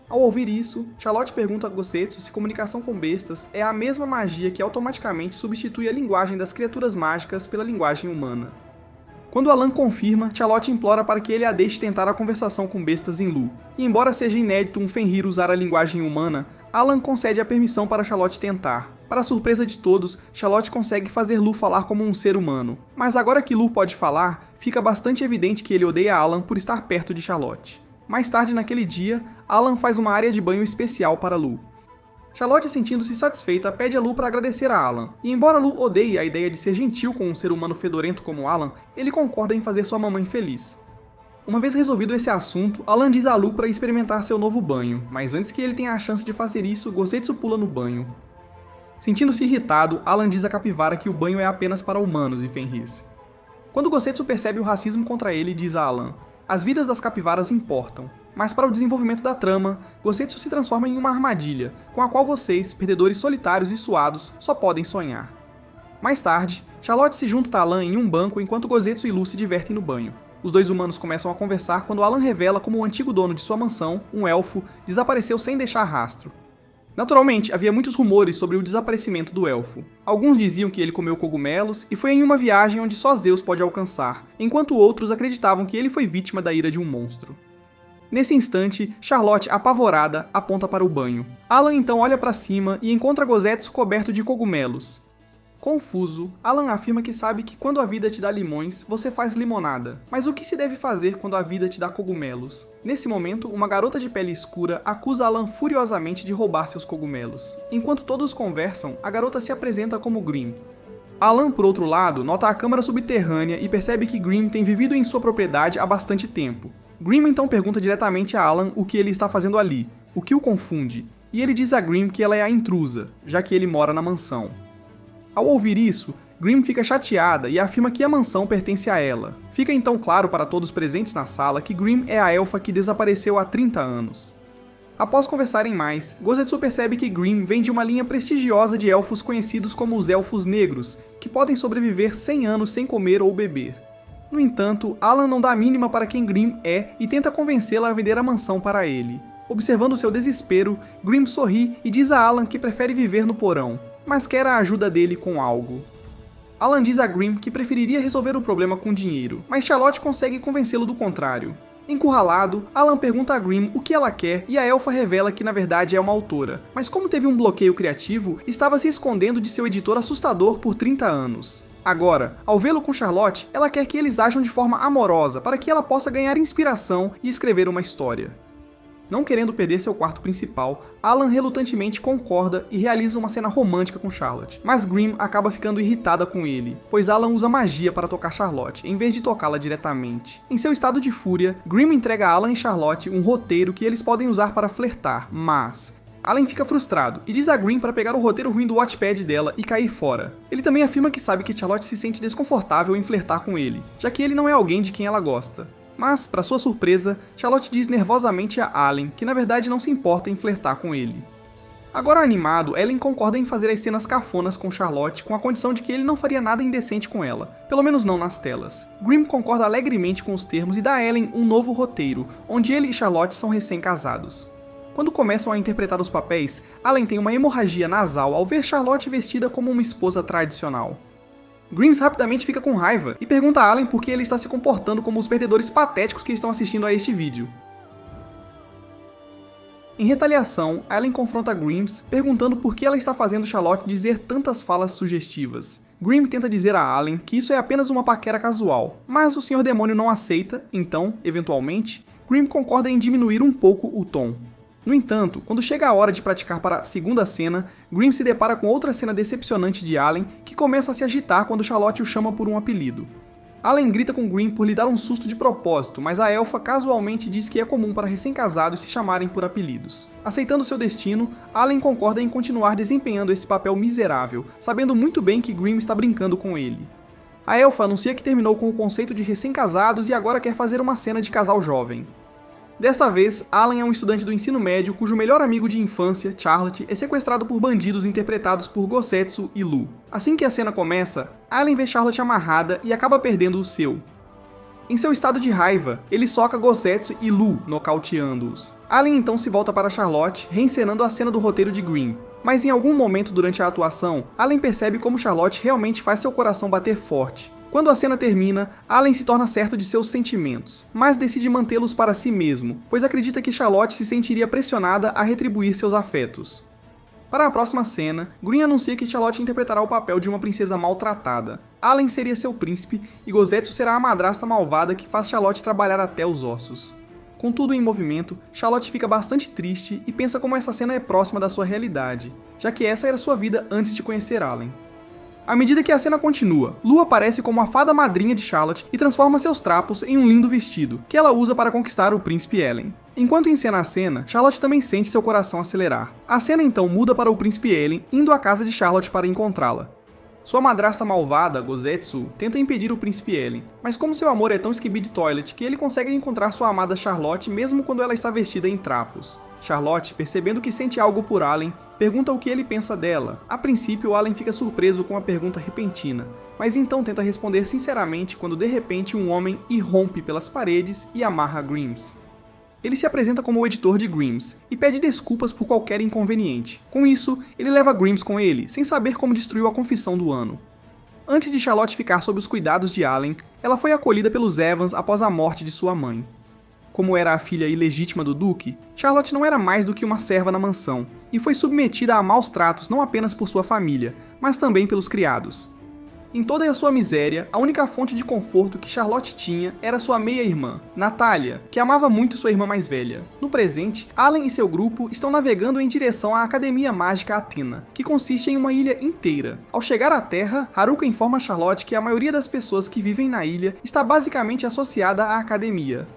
Speaker 1: Ao ouvir isso, Charlotte pergunta a Gosetsu se comunicação com bestas é a mesma magia que automaticamente substitui a linguagem das criaturas mágicas pela linguagem humana. Quando Alan confirma, Charlotte implora para que ele a deixe tentar a conversação com bestas em Lu, e embora seja inédito um Fenrir usar a linguagem humana, Alan concede a permissão para Charlotte tentar. Para a surpresa de todos, Charlotte consegue fazer Lu falar como um ser humano, mas agora que Lu pode falar, fica bastante evidente que ele odeia Alan por estar perto de Charlotte. Mais tarde naquele dia, Alan faz uma área de banho especial para Lu. Charlotte, sentindo-se satisfeita, pede a Lu para agradecer a Alan, e embora Lu odeie a ideia de ser gentil com um ser humano fedorento como Alan, ele concorda em fazer sua mamãe feliz. Uma vez resolvido esse assunto, Alan diz a Lu para experimentar seu novo banho, mas antes que ele tenha a chance de fazer isso, Gosetsu pula no banho. Sentindo-se irritado, Alan diz a capivara que o banho é apenas para humanos e Fenris. Quando Gosetsu percebe o racismo contra ele, diz a Alan: as vidas das capivaras importam, mas para o desenvolvimento da trama, Gosetsu se transforma em uma armadilha, com a qual vocês, perdedores solitários e suados, só podem sonhar. Mais tarde, Charlotte se junta a Alan em um banco enquanto Gosetsu e Lu se divertem no banho. Os dois humanos começam a conversar quando Alan revela como o antigo dono de sua mansão, um elfo, desapareceu sem deixar rastro. Naturalmente, havia muitos rumores sobre o desaparecimento do elfo. Alguns diziam que ele comeu cogumelos e foi em uma viagem onde só Zeus pode alcançar, enquanto outros acreditavam que ele foi vítima da ira de um monstro. Nesse instante, Charlotte, apavorada, aponta para o banho. Alan então olha para cima e encontra Gosetsu coberto de cogumelos. Confuso, Alan afirma que sabe que quando a vida te dá limões, você faz limonada. Mas o que se deve fazer quando a vida te dá cogumelos? Nesse momento, uma garota de pele escura acusa Alan furiosamente de roubar seus cogumelos. Enquanto todos conversam, a garota se apresenta como Grimm. Alan, por outro lado, nota a câmara subterrânea e percebe que Grimm tem vivido em sua propriedade há bastante tempo. Grimm então pergunta diretamente a Alan o que ele está fazendo ali, o que o confunde, e ele diz a Grimm que ela é a intrusa, já que ele mora na mansão. Ao ouvir isso, Grimm fica chateada e afirma que a mansão pertence a ela. Fica então claro para todos presentes na sala que Grimm é a elfa que desapareceu há 30 anos. Após conversarem mais, Gosetsu percebe que Grimm vem de uma linha prestigiosa de elfos conhecidos como os Elfos Negros, que podem sobreviver 100 anos sem comer ou beber. No entanto, Alan não dá a mínima para quem Grimm é e tenta convencê-la a vender a mansão para ele. Observando seu desespero, Grimm sorri e diz a Alan que prefere viver no porão, mas quer a ajuda dele com algo. Alan diz a Grimm que preferiria resolver o problema com dinheiro, mas Charlotte consegue convencê-lo do contrário. Encurralado, Alan pergunta a Grimm o que ela quer e a elfa revela que na verdade é uma autora, mas como teve um bloqueio criativo, estava se escondendo de seu editor assustador por 30 anos. Agora, ao vê-lo com Charlotte, ela quer que eles ajam de forma amorosa para que ela possa ganhar inspiração e escrever uma história. Não querendo perder seu quarto principal, Alan relutantemente concorda e realiza uma cena romântica com Charlotte, mas Grimm acaba ficando irritada com ele, pois Alan usa magia para tocar Charlotte, em vez de tocá-la diretamente. Em seu estado de fúria, Grimm entrega a Alan e Charlotte um roteiro que eles podem usar para flertar, mas Alan fica frustrado e diz a Grimm para pegar o roteiro ruim do Wattpad dela e cair fora. Ele também afirma que sabe que Charlotte se sente desconfortável em flertar com ele, já que ele não é alguém de quem ela gosta. Mas, para sua surpresa, Charlotte diz nervosamente a Alan que na verdade não se importa em flertar com ele. Agora animado, Ellen concorda em fazer as cenas cafonas com Charlotte com a condição de que ele não faria nada indecente com ela, pelo menos não nas telas. Grimm concorda alegremente com os termos e dá a Ellen um novo roteiro, onde ele e Charlotte são recém-casados. Quando começam a interpretar os papéis, Alan tem uma hemorragia nasal ao ver Charlotte vestida como uma esposa tradicional. Grimm rapidamente fica com raiva e pergunta a Alan por que ele está se comportando como os perdedores patéticos que estão assistindo a este vídeo. Em retaliação, Alan confronta Grimm, perguntando por que ela está fazendo Charlotte dizer tantas falas sugestivas. Grimm tenta dizer a Alan que isso é apenas uma paquera casual, mas o Sr. Demônio não aceita, então, eventualmente, Grimm concorda em diminuir um pouco o tom. No entanto, quando chega a hora de praticar para a segunda cena, Grimm se depara com outra cena decepcionante de Alan, que começa a se agitar quando Charlotte o chama por um apelido. Alan grita com Grimm por lhe dar um susto de propósito, mas a elfa casualmente diz que é comum para recém-casados se chamarem por apelidos. Aceitando seu destino, Alan concorda em continuar desempenhando esse papel miserável, sabendo muito bem que Grimm está brincando com ele. A elfa anuncia que terminou com o conceito de recém-casados e agora quer fazer uma cena de casal jovem. Desta vez, Alan é um estudante do ensino médio cujo melhor amigo de infância, Charlotte, é sequestrado por bandidos interpretados por Gosetsu e Lu. Assim que a cena começa, Alan vê Charlotte amarrada e acaba perdendo o seu. Em seu estado de raiva, ele soca Gosetsu e Lu, nocauteando-os. Alan então se volta para Charlotte, reencenando a cena do roteiro de Grimm. Mas em algum momento durante a atuação, Alan percebe como Charlotte realmente faz seu coração bater forte. Quando a cena termina, Alan se torna certo de seus sentimentos, mas decide mantê-los para si mesmo, pois acredita que Charlotte se sentiria pressionada a retribuir seus afetos. Para a próxima cena, Grimm anuncia que Charlotte interpretará o papel de uma princesa maltratada. Alan seria seu príncipe e Gosetsu será a madrasta malvada que faz Charlotte trabalhar até os ossos. Com tudo em movimento, Charlotte fica bastante triste e pensa como essa cena é próxima da sua realidade, já que essa era sua vida antes de conhecer Alan. À medida que a cena continua, Lu aparece como a fada madrinha de Charlotte e transforma seus trapos em um lindo vestido, que ela usa para conquistar o príncipe Ellen. Enquanto encena a cena, Charlotte também sente seu coração acelerar. A cena então muda para o príncipe Ellen indo à casa de Charlotte para encontrá-la. Sua madrasta malvada, Gosetsu, tenta impedir o príncipe Ellen, mas como seu amor é tão skibidi toilet que ele consegue encontrar sua amada Charlotte mesmo quando ela está vestida em trapos. Charlotte, percebendo que sente algo por Alan, pergunta o que ele pensa dela. A princípio, Alan fica surpreso com a pergunta repentina, mas então tenta responder sinceramente quando de repente um homem irrompe pelas paredes e amarra Grimm. Ele se apresenta como o editor de Grimm e pede desculpas por qualquer inconveniente. Com isso, ele leva Grimm com ele, sem saber como destruiu a confissão do ano. Antes de Charlotte ficar sob os cuidados de Alan, ela foi acolhida pelos Evans após a morte de sua mãe. Como era a filha ilegítima do Duque, Charlotte não era mais do que uma serva na mansão, e foi submetida a maus tratos não apenas por sua família, mas também pelos criados. Em toda a sua miséria, a única fonte de conforto que Charlotte tinha era sua meia-irmã, Natalia, que amava muito sua irmã mais velha. No presente, Alan e seu grupo estão navegando em direção à Academia Mágica Athena, que consiste em uma ilha inteira. Ao chegar à Terra, Haruka informa a Charlotte que a maioria das pessoas que vivem na ilha está basicamente associada à Academia.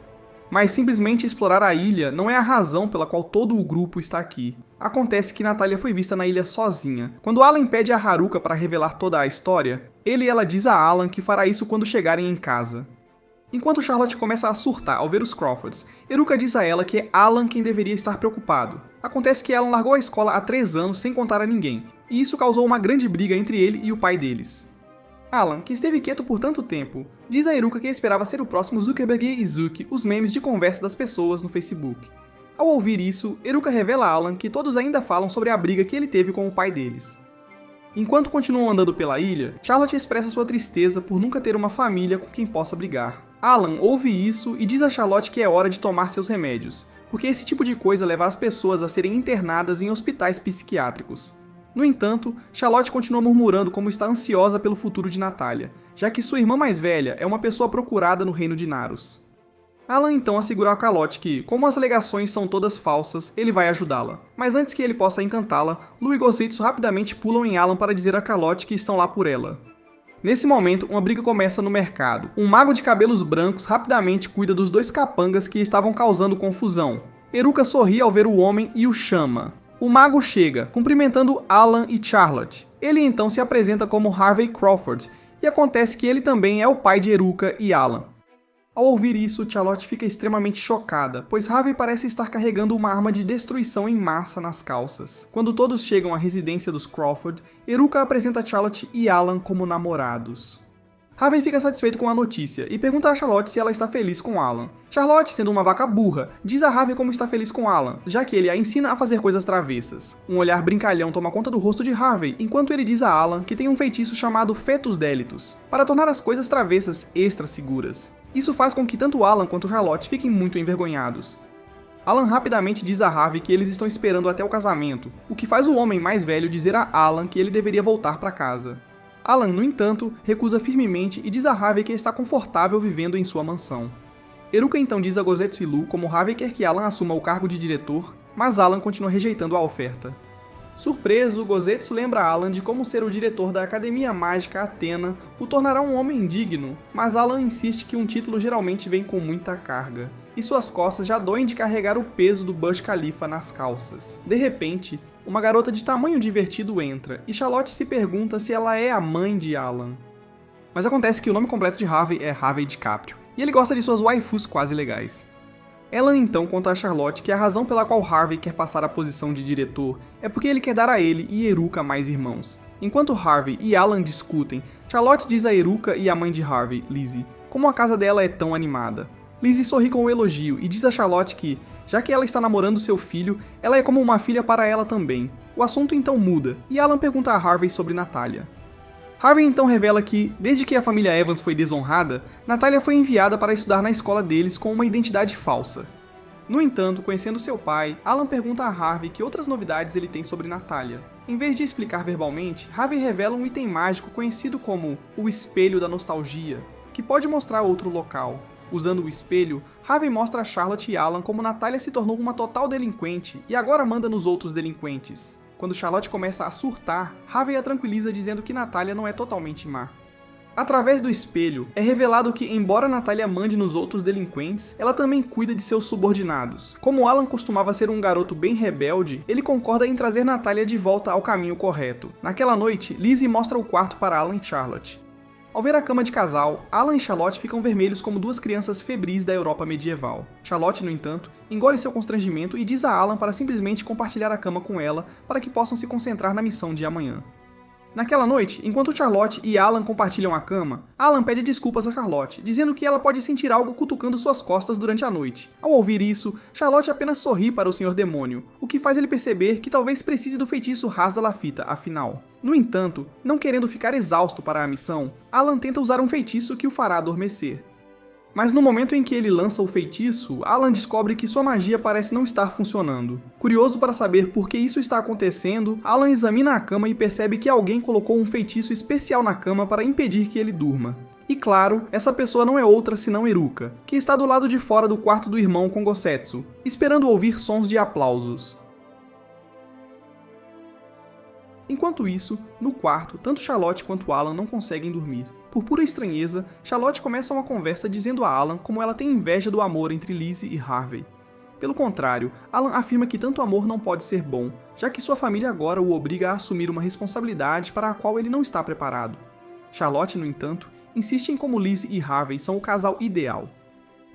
Speaker 1: Mas simplesmente explorar a ilha não é a razão pela qual todo o grupo está aqui. Acontece que Natalia foi vista na ilha sozinha. Quando Alan pede a Haruka para revelar toda a história, ele e ela diz a Alan que fará isso quando chegarem em casa. Enquanto Charlotte começa a surtar ao ver os Crawfords, Haruka diz a ela que é Alan quem deveria estar preocupado. Acontece que Alan largou a escola há 3 anos sem contar a ninguém, e isso causou uma grande briga entre ele e o pai deles. Alan, que esteve quieto por tanto tempo, diz a Haruka que esperava ser o próximo Zuckerberg e Izuki, os memes de conversa das pessoas no Facebook. Ao ouvir isso, Haruka revela a Alan que todos ainda falam sobre a briga que ele teve com o pai deles. Enquanto continuam andando pela ilha, Charlotte expressa sua tristeza por nunca ter uma família com quem possa brigar. Alan ouve isso e diz a Charlotte que é hora de tomar seus remédios, porque esse tipo de coisa leva as pessoas a serem internadas em hospitais psiquiátricos. No entanto, Charlotte continua murmurando como está ansiosa pelo futuro de Natalia, já que sua irmã mais velha é uma pessoa procurada no reino de Naros. Alan então assegura a Charlotte que, como as alegações são todas falsas, ele vai ajudá-la. Mas antes que ele possa encantá-la, Lou e Gosetsu rapidamente pulam em Alan para dizer a Charlotte que estão lá por ela. Nesse momento, uma briga começa no mercado. Um mago de cabelos brancos rapidamente cuida dos dois capangas que estavam causando confusão. Eruka sorri ao ver o homem e o chama. O mago chega, cumprimentando Alan e Charlotte. Ele então se apresenta como Harvey Crawford, e acontece que ele também é o pai de Eruka e Alan. Ao ouvir isso, Charlotte fica extremamente chocada, pois Harvey parece estar carregando uma arma de destruição em massa nas calças. Quando todos chegam à residência dos Crawford, Eruka apresenta Charlotte e Alan como namorados. Harvey fica satisfeito com a notícia e pergunta a Charlotte se ela está feliz com Alan. Charlotte, sendo uma vaca burra, diz a Harvey como está feliz com Alan, já que ele a ensina a fazer coisas travessas. Um olhar brincalhão toma conta do rosto de Harvey, enquanto ele diz a Alan que tem um feitiço chamado Fetus Délitus, para tornar as coisas travessas extra seguras. Isso faz com que tanto Alan quanto Charlotte fiquem muito envergonhados. Alan rapidamente diz a Harvey que eles estão esperando até o casamento, o que faz o homem mais velho dizer a Alan que ele deveria voltar para casa. Alan, no entanto, recusa firmemente e diz a Harvey que está confortável vivendo em sua mansão. Eruka então diz a Gosetsu e Lou como Harvey quer que Alan assuma o cargo de diretor, mas Alan continua rejeitando a oferta. Surpreso, Gosetsu lembra Alan de como ser o diretor da Academia Mágica Athena o tornará um homem digno, mas Alan insiste que um título geralmente vem com muita carga, e suas costas já doem de carregar o peso do Burj Khalifa nas calças. De repente, uma garota de tamanho divertido entra, e Charlotte se pergunta se ela é a mãe de Alan. Mas acontece que o nome completo de Harvey é Harvey DiCaprio, e ele gosta de suas waifus quase legais. Ela então conta a Charlotte que a razão pela qual Harvey quer passar a posição de diretor é porque ele quer dar a ele e Eruka mais irmãos. Enquanto Harvey e Alan discutem, Charlotte diz a Eruka e a mãe de Harvey, Lizzie, como a casa dela é tão animada. Lizzie sorri com o elogio e diz a Charlotte que, já que ela está namorando seu filho, ela é como uma filha para ela também. O assunto então muda, e Alan pergunta a Harvey sobre Natalia. Harvey então revela que, desde que a família Evans foi desonrada, Natalia foi enviada para estudar na escola deles com uma identidade falsa. No entanto, conhecendo seu pai, Alan pergunta a Harvey que outras novidades ele tem sobre Natalia. Em vez de explicar verbalmente, Harvey revela um item mágico conhecido como o Espelho da Nostalgia, que pode mostrar outro local. Usando o espelho, Harvey mostra a Charlotte e Alan como Natalia se tornou uma total delinquente e agora manda nos outros delinquentes. Quando Charlotte começa a surtar, Harvey a tranquiliza dizendo que Natalia não é totalmente má. Através do espelho, é revelado que, embora Natalia mande nos outros delinquentes, ela também cuida de seus subordinados. Como Alan costumava ser um garoto bem rebelde, ele concorda em trazer Natalia de volta ao caminho correto. Naquela noite, Lizzie mostra o quarto para Alan e Charlotte. Ao ver a cama de casal, Alan e Charlotte ficam vermelhos como duas crianças febris da Europa medieval. Charlotte, no entanto, engole seu constrangimento e diz a Alan para simplesmente compartilhar a cama com ela para que possam se concentrar na missão de amanhã. Naquela noite, enquanto Charlotte e Alan compartilham a cama, Alan pede desculpas a Charlotte, dizendo que ela pode sentir algo cutucando suas costas durante a noite. Ao ouvir isso, Charlotte apenas sorri para o Sr. Demônio, o que faz ele perceber que talvez precise do feitiço Ras da Lafita, afinal. No entanto, não querendo ficar exausto para a missão, Alan tenta usar um feitiço que o fará adormecer. Mas no momento em que ele lança o feitiço, Alan descobre que sua magia parece não estar funcionando. Curioso para saber por que isso está acontecendo, Alan examina a cama e percebe que alguém colocou um feitiço especial na cama para impedir que ele durma. E claro, essa pessoa não é outra senão Eruka, que está do lado de fora do quarto do irmão com Gosetsu, esperando ouvir sons de aplausos. Enquanto isso, no quarto, tanto Charlotte quanto Alan não conseguem dormir. Por pura estranheza, Charlotte começa uma conversa dizendo a Alan como ela tem inveja do amor entre Lizzie e Harvey. Pelo contrário, Alan afirma que tanto amor não pode ser bom, já que sua família agora o obriga a assumir uma responsabilidade para a qual ele não está preparado. Charlotte, no entanto, insiste em como Lizzie e Harvey são o casal ideal.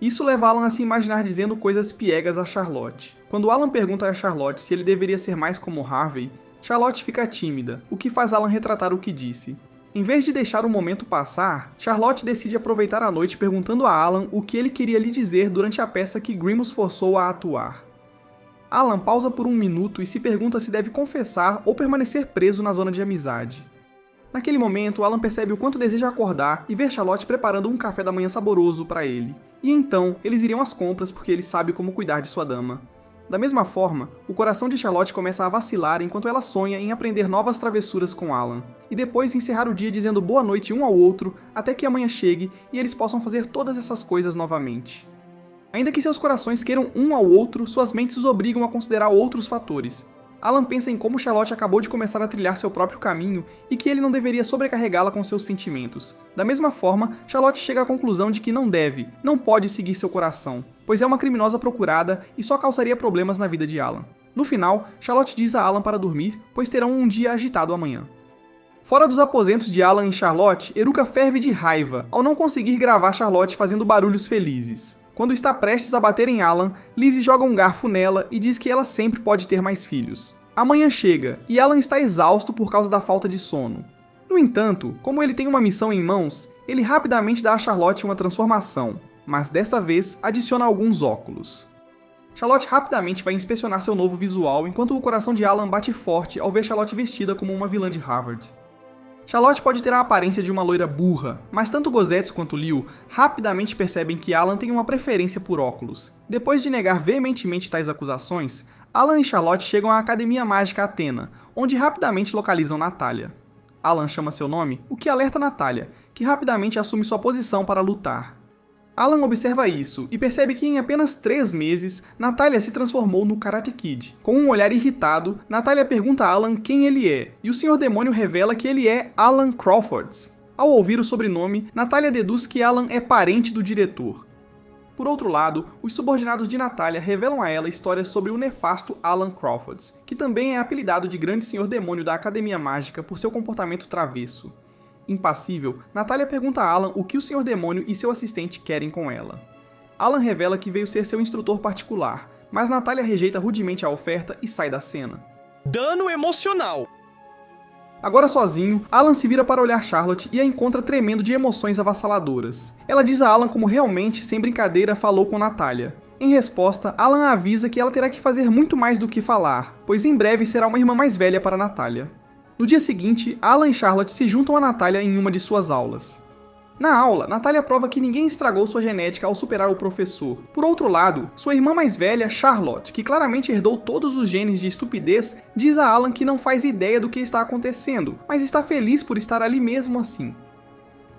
Speaker 1: Isso leva Alan a se imaginar dizendo coisas piegas a Charlotte. Quando Alan pergunta a Charlotte se ele deveria ser mais como Harvey, Charlotte fica tímida, o que faz Alan retratar o que disse. Em vez de deixar o momento passar, Charlotte decide aproveitar a noite perguntando a Alan o que ele queria lhe dizer durante a peça que Grimmos forçou a atuar. Alan pausa por um minuto e se pergunta se deve confessar ou permanecer preso na zona de amizade. Naquele momento, Alan percebe o quanto deseja acordar e ver Charlotte preparando um café da manhã saboroso para ele. E então, eles iriam às compras porque ele sabe como cuidar de sua dama. Da mesma forma, o coração de Charlotte começa a vacilar enquanto ela sonha em aprender novas travessuras com Alan, e depois encerrar o dia dizendo boa noite um ao outro até que amanhã chegue e eles possam fazer todas essas coisas novamente. Ainda que seus corações queiram um ao outro, suas mentes os obrigam a considerar outros fatores. Alan pensa em como Charlotte acabou de começar a trilhar seu próprio caminho e que ele não deveria sobrecarregá-la com seus sentimentos. Da mesma forma, Charlotte chega à conclusão de que não pode seguir seu coração, pois é uma criminosa procurada e só causaria problemas na vida de Alan. No final, Charlotte diz a Alan para dormir, pois terão um dia agitado amanhã. Fora dos aposentos de Alan e Charlotte, Eruka ferve de raiva ao não conseguir gravar Charlotte fazendo barulhos felizes. Quando está prestes a bater em Alan, Lizzie joga um garfo nela e diz que ela sempre pode ter mais filhos. Amanhã chega, e Alan está exausto por causa da falta de sono. No entanto, como ele tem uma missão em mãos, ele rapidamente dá a Charlotte uma transformação, mas desta vez adiciona alguns óculos. Charlotte rapidamente vai inspecionar seu novo visual enquanto o coração de Alan bate forte ao ver Charlotte vestida como uma vilã de Harvard. Charlotte pode ter a aparência de uma loira burra, mas tanto Gozetsu quanto Liu rapidamente percebem que Alan tem uma preferência por óculos. Depois de negar veementemente tais acusações, Alan e Charlotte chegam à Academia Mágica Athena, onde rapidamente localizam Natália. Alan chama seu nome, o que alerta Natália, que rapidamente assume sua posição para lutar. Alan observa isso e percebe que em apenas 3 meses, Natália se transformou no Karate Kid. Com um olhar irritado, Natália pergunta a Alan quem ele é, e o Sr. Demônio revela que ele é Alan Crawfords. Ao ouvir o sobrenome, Natália deduz que Alan é parente do diretor. Por outro lado, os subordinados de Natália revelam a ela histórias sobre o nefasto Alan Crawfords, que também é apelidado de Grande Senhor Demônio da Academia Mágica por seu comportamento travesso. Impassível, Natália pergunta a Alan o que o Sr. Demônio e seu assistente querem com ela. Alan revela que veio ser seu instrutor particular, mas Natália rejeita rudemente a oferta e sai da cena.
Speaker 2: Dano emocional.
Speaker 1: Agora sozinho, Alan se vira para olhar Charlotte e a encontra tremendo de emoções avassaladoras. Ela diz a Alan como realmente, sem brincadeira, falou com Natália. Em resposta, Alan avisa que ela terá que fazer muito mais do que falar, pois em breve será uma irmã mais velha para Natália. No dia seguinte, Alan e Charlotte se juntam a Natália em uma de suas aulas. Na aula, Natália prova que ninguém estragou sua genética ao superar o professor. Por outro lado, sua irmã mais velha, Charlotte, que claramente herdou todos os genes de estupidez, diz a Alan que não faz ideia do que está acontecendo, mas está feliz por estar ali mesmo assim.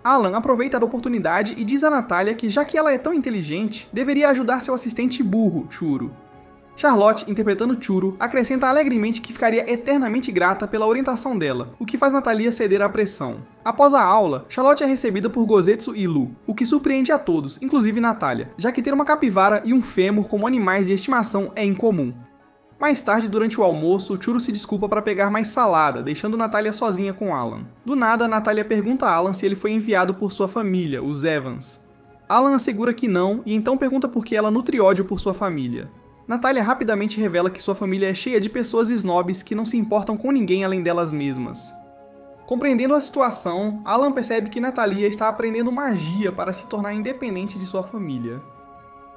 Speaker 1: Alan aproveita a oportunidade e diz a Natália que, já que ela é tão inteligente, deveria ajudar seu assistente burro, Churo. Charlotte, interpretando Churo, acrescenta alegremente que ficaria eternamente grata pela orientação dela, o que faz Natália ceder à pressão. Após a aula, Charlotte é recebida por Gozetsu e Lu, o que surpreende a todos, inclusive Natália, já que ter uma capivara e um fêmur como animais de estimação é incomum. Mais tarde, durante o almoço, Churo se desculpa para pegar mais salada, deixando Natália sozinha com Alan. Do nada, Natália pergunta a Alan se ele foi enviado por sua família, os Evans. Alan assegura que não, e então pergunta por que ela nutre ódio por sua família. Natália rapidamente revela que sua família é cheia de pessoas snobs que não se importam com ninguém além delas mesmas. Compreendendo a situação, Alan percebe que Natália está aprendendo magia para se tornar independente de sua família.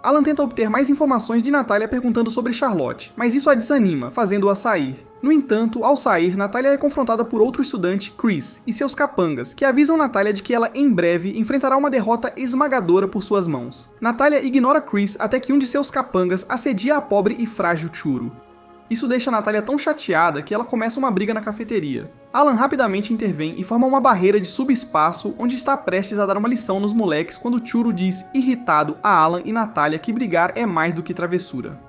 Speaker 1: Alan tenta obter mais informações de Natália perguntando sobre Charlotte, mas isso a desanima, fazendo-a sair. No entanto, ao sair, Natália é confrontada por outro estudante, Chris, e seus capangas, que avisam Natália de que ela, em breve, enfrentará uma derrota esmagadora por suas mãos. Natália ignora Chris até que um de seus capangas assedia a pobre e frágil Churo. Isso deixa Natália tão chateada que ela começa uma briga na cafeteria. Alan rapidamente intervém e forma uma barreira de subespaço onde está prestes a dar uma lição nos moleques quando Churo diz, irritado, a Alan e Natália que brigar é mais do que travessura.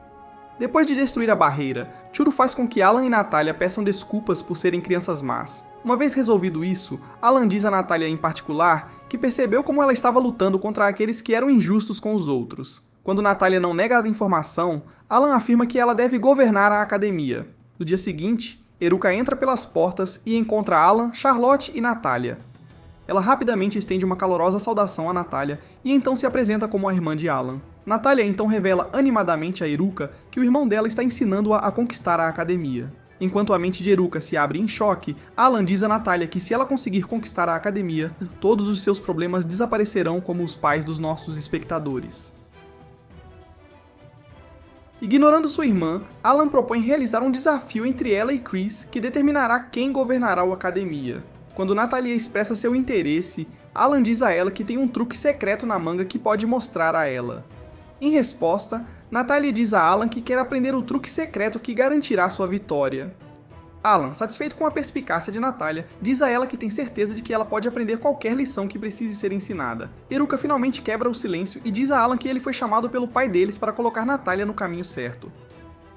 Speaker 1: Depois de destruir a barreira, Churo faz com que Alan e Natália peçam desculpas por serem crianças más. Uma vez resolvido isso, Alan diz a Natália em particular que percebeu como ela estava lutando contra aqueles que eram injustos com os outros. Quando Natália não nega a informação, Alan afirma que ela deve governar a academia. No dia seguinte, Eruka entra pelas portas e encontra Alan, Charlotte e Natália. Ela rapidamente estende uma calorosa saudação a Natália e então se apresenta como a irmã de Alan. Natália então revela animadamente a Eruka que o irmão dela está ensinando-a a conquistar a academia. Enquanto a mente de Eruka se abre em choque, Alan diz a Natália que se ela conseguir conquistar a academia, todos os seus problemas desaparecerão como os pais dos nossos espectadores. Ignorando sua irmã, Alan propõe realizar um desafio entre ela e Chris que determinará quem governará a academia. Quando Natalia expressa seu interesse, Alan diz a ela que tem um truque secreto na manga que pode mostrar a ela. Em resposta, Natalia diz a Alan que quer aprender o truque secreto que garantirá sua vitória. Alan, satisfeito com a perspicácia de Natalia, diz a ela que tem certeza de que ela pode aprender qualquer lição que precise ser ensinada. Iruka finalmente quebra o silêncio e diz a Alan que ele foi chamado pelo pai deles para colocar Natalia no caminho certo.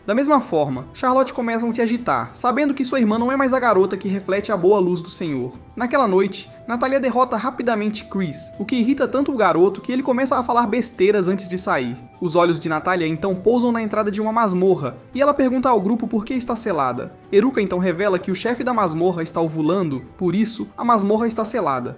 Speaker 1: Da mesma forma, Charlotte começa a se agitar, sabendo que sua irmã não é mais a garota que reflete a boa luz do Senhor. Naquela noite, Natalia derrota rapidamente Chris, o que irrita tanto o garoto que ele começa a falar besteiras antes de sair. Os olhos de Natalia então pousam na entrada de uma masmorra, e ela pergunta ao grupo por que está selada. Iruka então revela que o chefe da masmorra está ovulando, por isso, a masmorra está selada.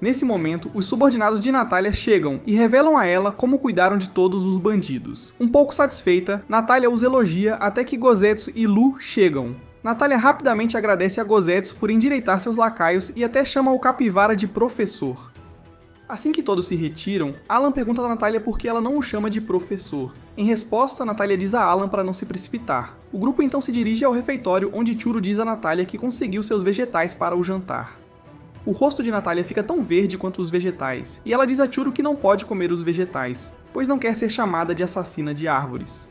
Speaker 1: Nesse momento, os subordinados de Natalia chegam e revelam a ela como cuidaram de todos os bandidos. Um pouco satisfeita, Natalia os elogia até que Gozetsu e Lu chegam. Natalia rapidamente agradece a Gozetsu por endireitar seus lacaios e até chama o capivara de professor. Assim que todos se retiram, Alan pergunta a Natalia por que ela não o chama de professor. Em resposta, Natalia diz a Alan para não se precipitar. O grupo então se dirige ao refeitório onde Churo diz a Natalia que conseguiu seus vegetais para o jantar. O rosto de Natalia fica tão verde quanto os vegetais, e ela diz a Churo que não pode comer os vegetais, pois não quer ser chamada de assassina de árvores.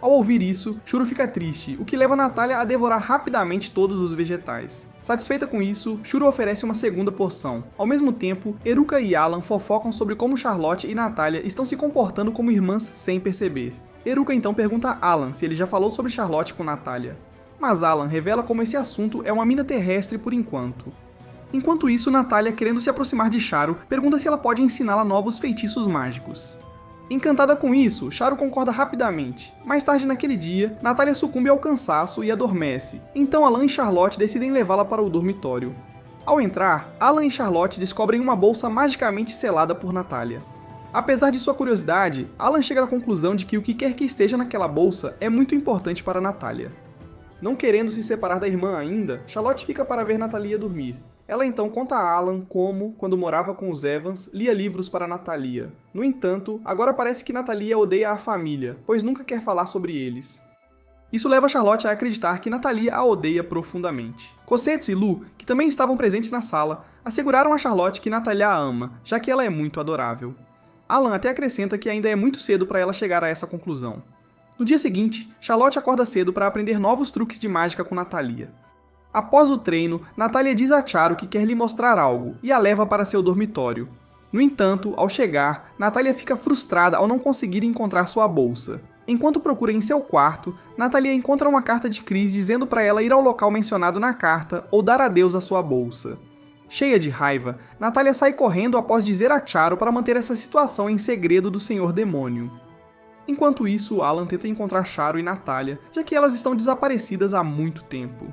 Speaker 1: Ao ouvir isso, Churo fica triste, o que leva Natalia a devorar rapidamente todos os vegetais. Satisfeita com isso, Churo oferece uma segunda porção. Ao mesmo tempo, Iruka e Alan fofocam sobre como Charlotte e Natalia estão se comportando como irmãs sem perceber. Iruka então pergunta a Alan se ele já falou sobre Charlotte com Natalia. Mas Alan revela como esse assunto é uma mina terrestre por enquanto. Enquanto isso, Natalia, querendo se aproximar de Charo, pergunta se ela pode ensiná-la novos feitiços mágicos. Encantada com isso, Charo concorda rapidamente. Mais tarde naquele dia, Natalia sucumbe ao cansaço e adormece, então Alan e Charlotte decidem levá-la para o dormitório. Ao entrar, Alan e Charlotte descobrem uma bolsa magicamente selada por Natalia. Apesar de sua curiosidade, Alan chega à conclusão de que o que quer que esteja naquela bolsa é muito importante para Natalia. Não querendo se separar da irmã ainda, Charlotte fica para ver Natalia dormir. Ela então conta a Alan como, quando morava com os Evans, lia livros para Natalia. No entanto, agora parece que Natalia odeia a família, pois nunca quer falar sobre eles. Isso leva Charlotte a acreditar que Natalia a odeia profundamente. Gozetsu e Lu, que também estavam presentes na sala, asseguraram a Charlotte que Natalia a ama, já que ela é muito adorável. Alan até acrescenta que ainda é muito cedo para ela chegar a essa conclusão. No dia seguinte, Charlotte acorda cedo para aprender novos truques de mágica com Natalia. Após o treino, Natalia diz a Charo que quer lhe mostrar algo e a leva para seu dormitório. No entanto, ao chegar, Natalia fica frustrada ao não conseguir encontrar sua bolsa. Enquanto procura em seu quarto, Natalia encontra uma carta de Chris dizendo para ela ir ao local mencionado na carta ou dar adeus à sua bolsa. Cheia de raiva, Natalia sai correndo após dizer a Charo para manter essa situação em segredo do Senhor Demônio. Enquanto isso, Alan tenta encontrar Charo e Natalia, já que elas estão desaparecidas há muito tempo.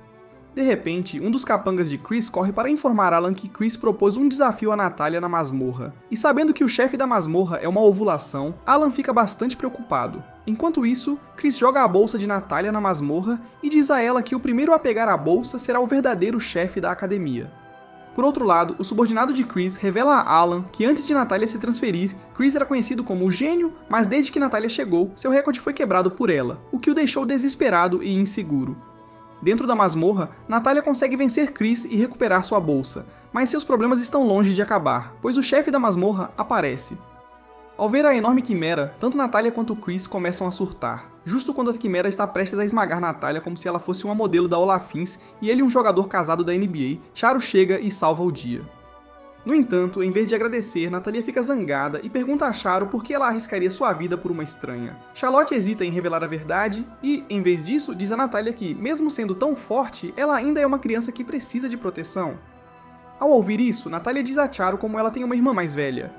Speaker 1: De repente, um dos capangas de Chris corre para informar Alan que Chris propôs um desafio a Natalia na masmorra. E sabendo que o chefe da masmorra é uma ovulação, Alan fica bastante preocupado. Enquanto isso, Chris joga a bolsa de Natalia na masmorra e diz a ela que o primeiro a pegar a bolsa será o verdadeiro chefe da academia. Por outro lado, o subordinado de Chris revela a Alan que antes de Natalia se transferir, Chris era conhecido como o gênio, mas desde que Natalia chegou, seu recorde foi quebrado por ela, o que o deixou desesperado e inseguro. Dentro da masmorra, Natalia consegue vencer Chris e recuperar sua bolsa, mas seus problemas estão longe de acabar, pois o chefe da masmorra aparece. Ao ver a enorme quimera, tanto Natalia quanto Chris começam a surtar, justo quando a quimera está prestes a esmagar Natalia como se ela fosse uma modelo da Olafins e ele um jogador casado da NBA, Charo chega e salva o dia. No entanto, em vez de agradecer, Natalia fica zangada e pergunta a Charo por que ela arriscaria sua vida por uma estranha. Charlotte hesita em revelar a verdade e, em vez disso, diz a Natalia que, mesmo sendo tão forte, ela ainda é uma criança que precisa de proteção. Ao ouvir isso, Natalia diz a Charo como ela tem uma irmã mais velha.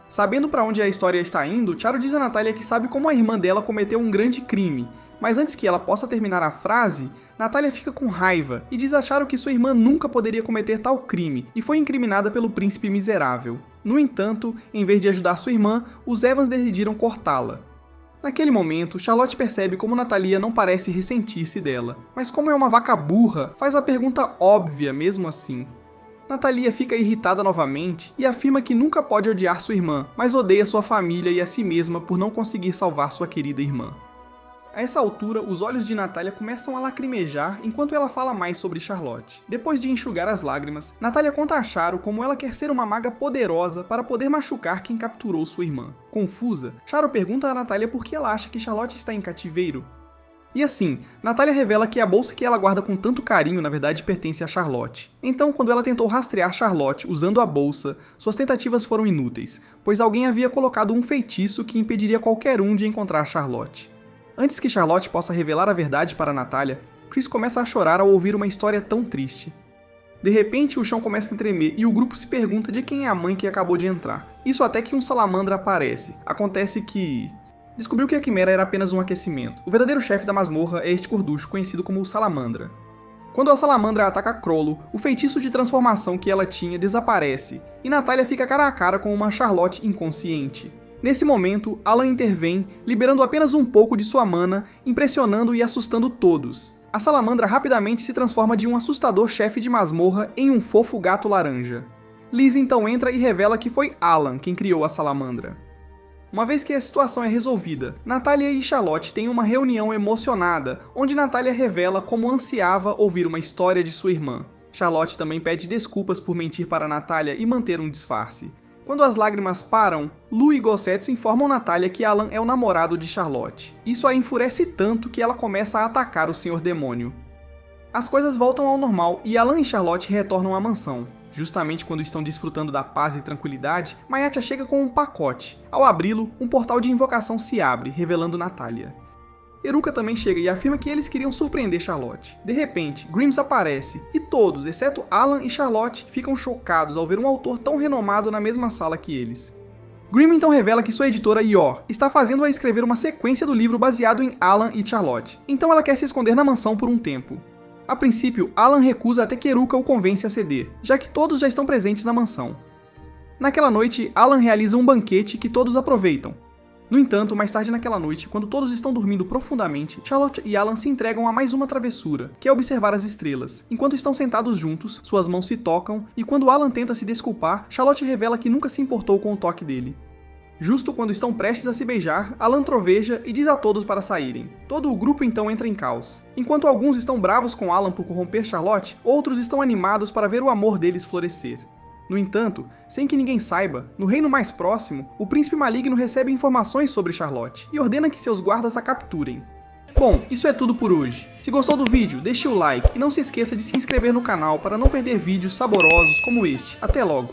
Speaker 1: Sabendo para onde a história está indo, Charo diz a Natalia que sabe como a irmã dela cometeu um grande crime, mas antes que ela possa terminar a frase, Natalia fica com raiva e diz a Charo que sua irmã nunca poderia cometer tal crime e foi incriminada pelo príncipe miserável. No entanto, em vez de ajudar sua irmã, os Evans decidiram cortá-la. Naquele momento, Charlotte percebe como Natalia não parece ressentir-se dela, mas como é uma vaca burra, faz a pergunta óbvia mesmo assim. Natalia fica irritada novamente e afirma que nunca pode odiar sua irmã, mas odeia sua família e a si mesma por não conseguir salvar sua querida irmã. A essa altura, os olhos de Natália começam a lacrimejar enquanto ela fala mais sobre Charlotte. Depois de enxugar as lágrimas, Natália conta a Charo como ela quer ser uma maga poderosa para poder machucar quem capturou sua irmã. Confusa, Charo pergunta a Natália por que ela acha que Charlotte está em cativeiro. E assim, Natália revela que a bolsa que ela guarda com tanto carinho na verdade pertence a Charlotte. Então, quando ela tentou rastrear Charlotte usando a bolsa, suas tentativas foram inúteis, pois alguém havia colocado um feitiço que impediria qualquer um de encontrar Charlotte. Antes que Charlotte possa revelar a verdade para Natália, Chris começa a chorar ao ouvir uma história tão triste. De repente, o chão começa a tremer e o grupo se pergunta de quem é a mãe que acabou de entrar. Isso até que um salamandra aparece. Acontece que... descobriu que a quimera era apenas um aquecimento. O verdadeiro chefe da masmorra é este gorducho conhecido como Salamandra. Quando a Salamandra ataca Crollo, o feitiço de transformação que ela tinha desaparece, e Natália fica cara a cara com uma Charlotte inconsciente. Nesse momento, Alan intervém, liberando apenas um pouco de sua mana, impressionando e assustando todos. A Salamandra rapidamente se transforma de um assustador chefe de masmorra em um fofo gato laranja. Liz então entra e revela que foi Alan quem criou a Salamandra. Uma vez que a situação é resolvida, Natália e Charlotte têm uma reunião emocionada, onde Natália revela como ansiava ouvir uma história de sua irmã. Charlotte também pede desculpas por mentir para Natália e manter um disfarce. Quando as lágrimas param, Lu e Gossetsu informam Natália que Alan é o namorado de Charlotte. Isso a enfurece tanto que ela começa a atacar o Senhor Demônio. As coisas voltam ao normal e Alan e Charlotte retornam à mansão. Justamente quando estão desfrutando da paz e tranquilidade, Mayatha chega com um pacote. Ao abri-lo, um portal de invocação se abre, revelando Natália. Eruka também chega e afirma que eles queriam surpreender Charlotte. De repente, Grimm's aparece, e todos, exceto Alan e Charlotte, ficam chocados ao ver um autor tão renomado na mesma sala que eles. Grimm então revela que sua editora Yor está fazendo-a escrever uma sequência do livro baseado em Alan e Charlotte, então ela quer se esconder na mansão por um tempo. A princípio, Alan recusa até que Eruka o convence a ceder, já que todos já estão presentes na mansão. Naquela noite, Alan realiza um banquete que todos aproveitam. No entanto, mais tarde naquela noite, quando todos estão dormindo profundamente, Charlotte e Alan se entregam a mais uma travessura, que é observar as estrelas. Enquanto estão sentados juntos, suas mãos se tocam, e quando Alan tenta se desculpar, Charlotte revela que nunca se importou com o toque dele. Justo quando estão prestes a se beijar, Alan troveja e diz a todos para saírem. Todo o grupo então entra em caos. Enquanto alguns estão bravos com Alan por corromper Charlotte, outros estão animados para ver o amor deles florescer. No entanto, sem que ninguém saiba, no reino mais próximo, o príncipe maligno recebe informações sobre Charlotte e ordena que seus guardas a capturem. Bom, isso é tudo por hoje. Se gostou do vídeo, deixe o like e não se esqueça de se inscrever no canal para não perder vídeos saborosos como este. Até logo!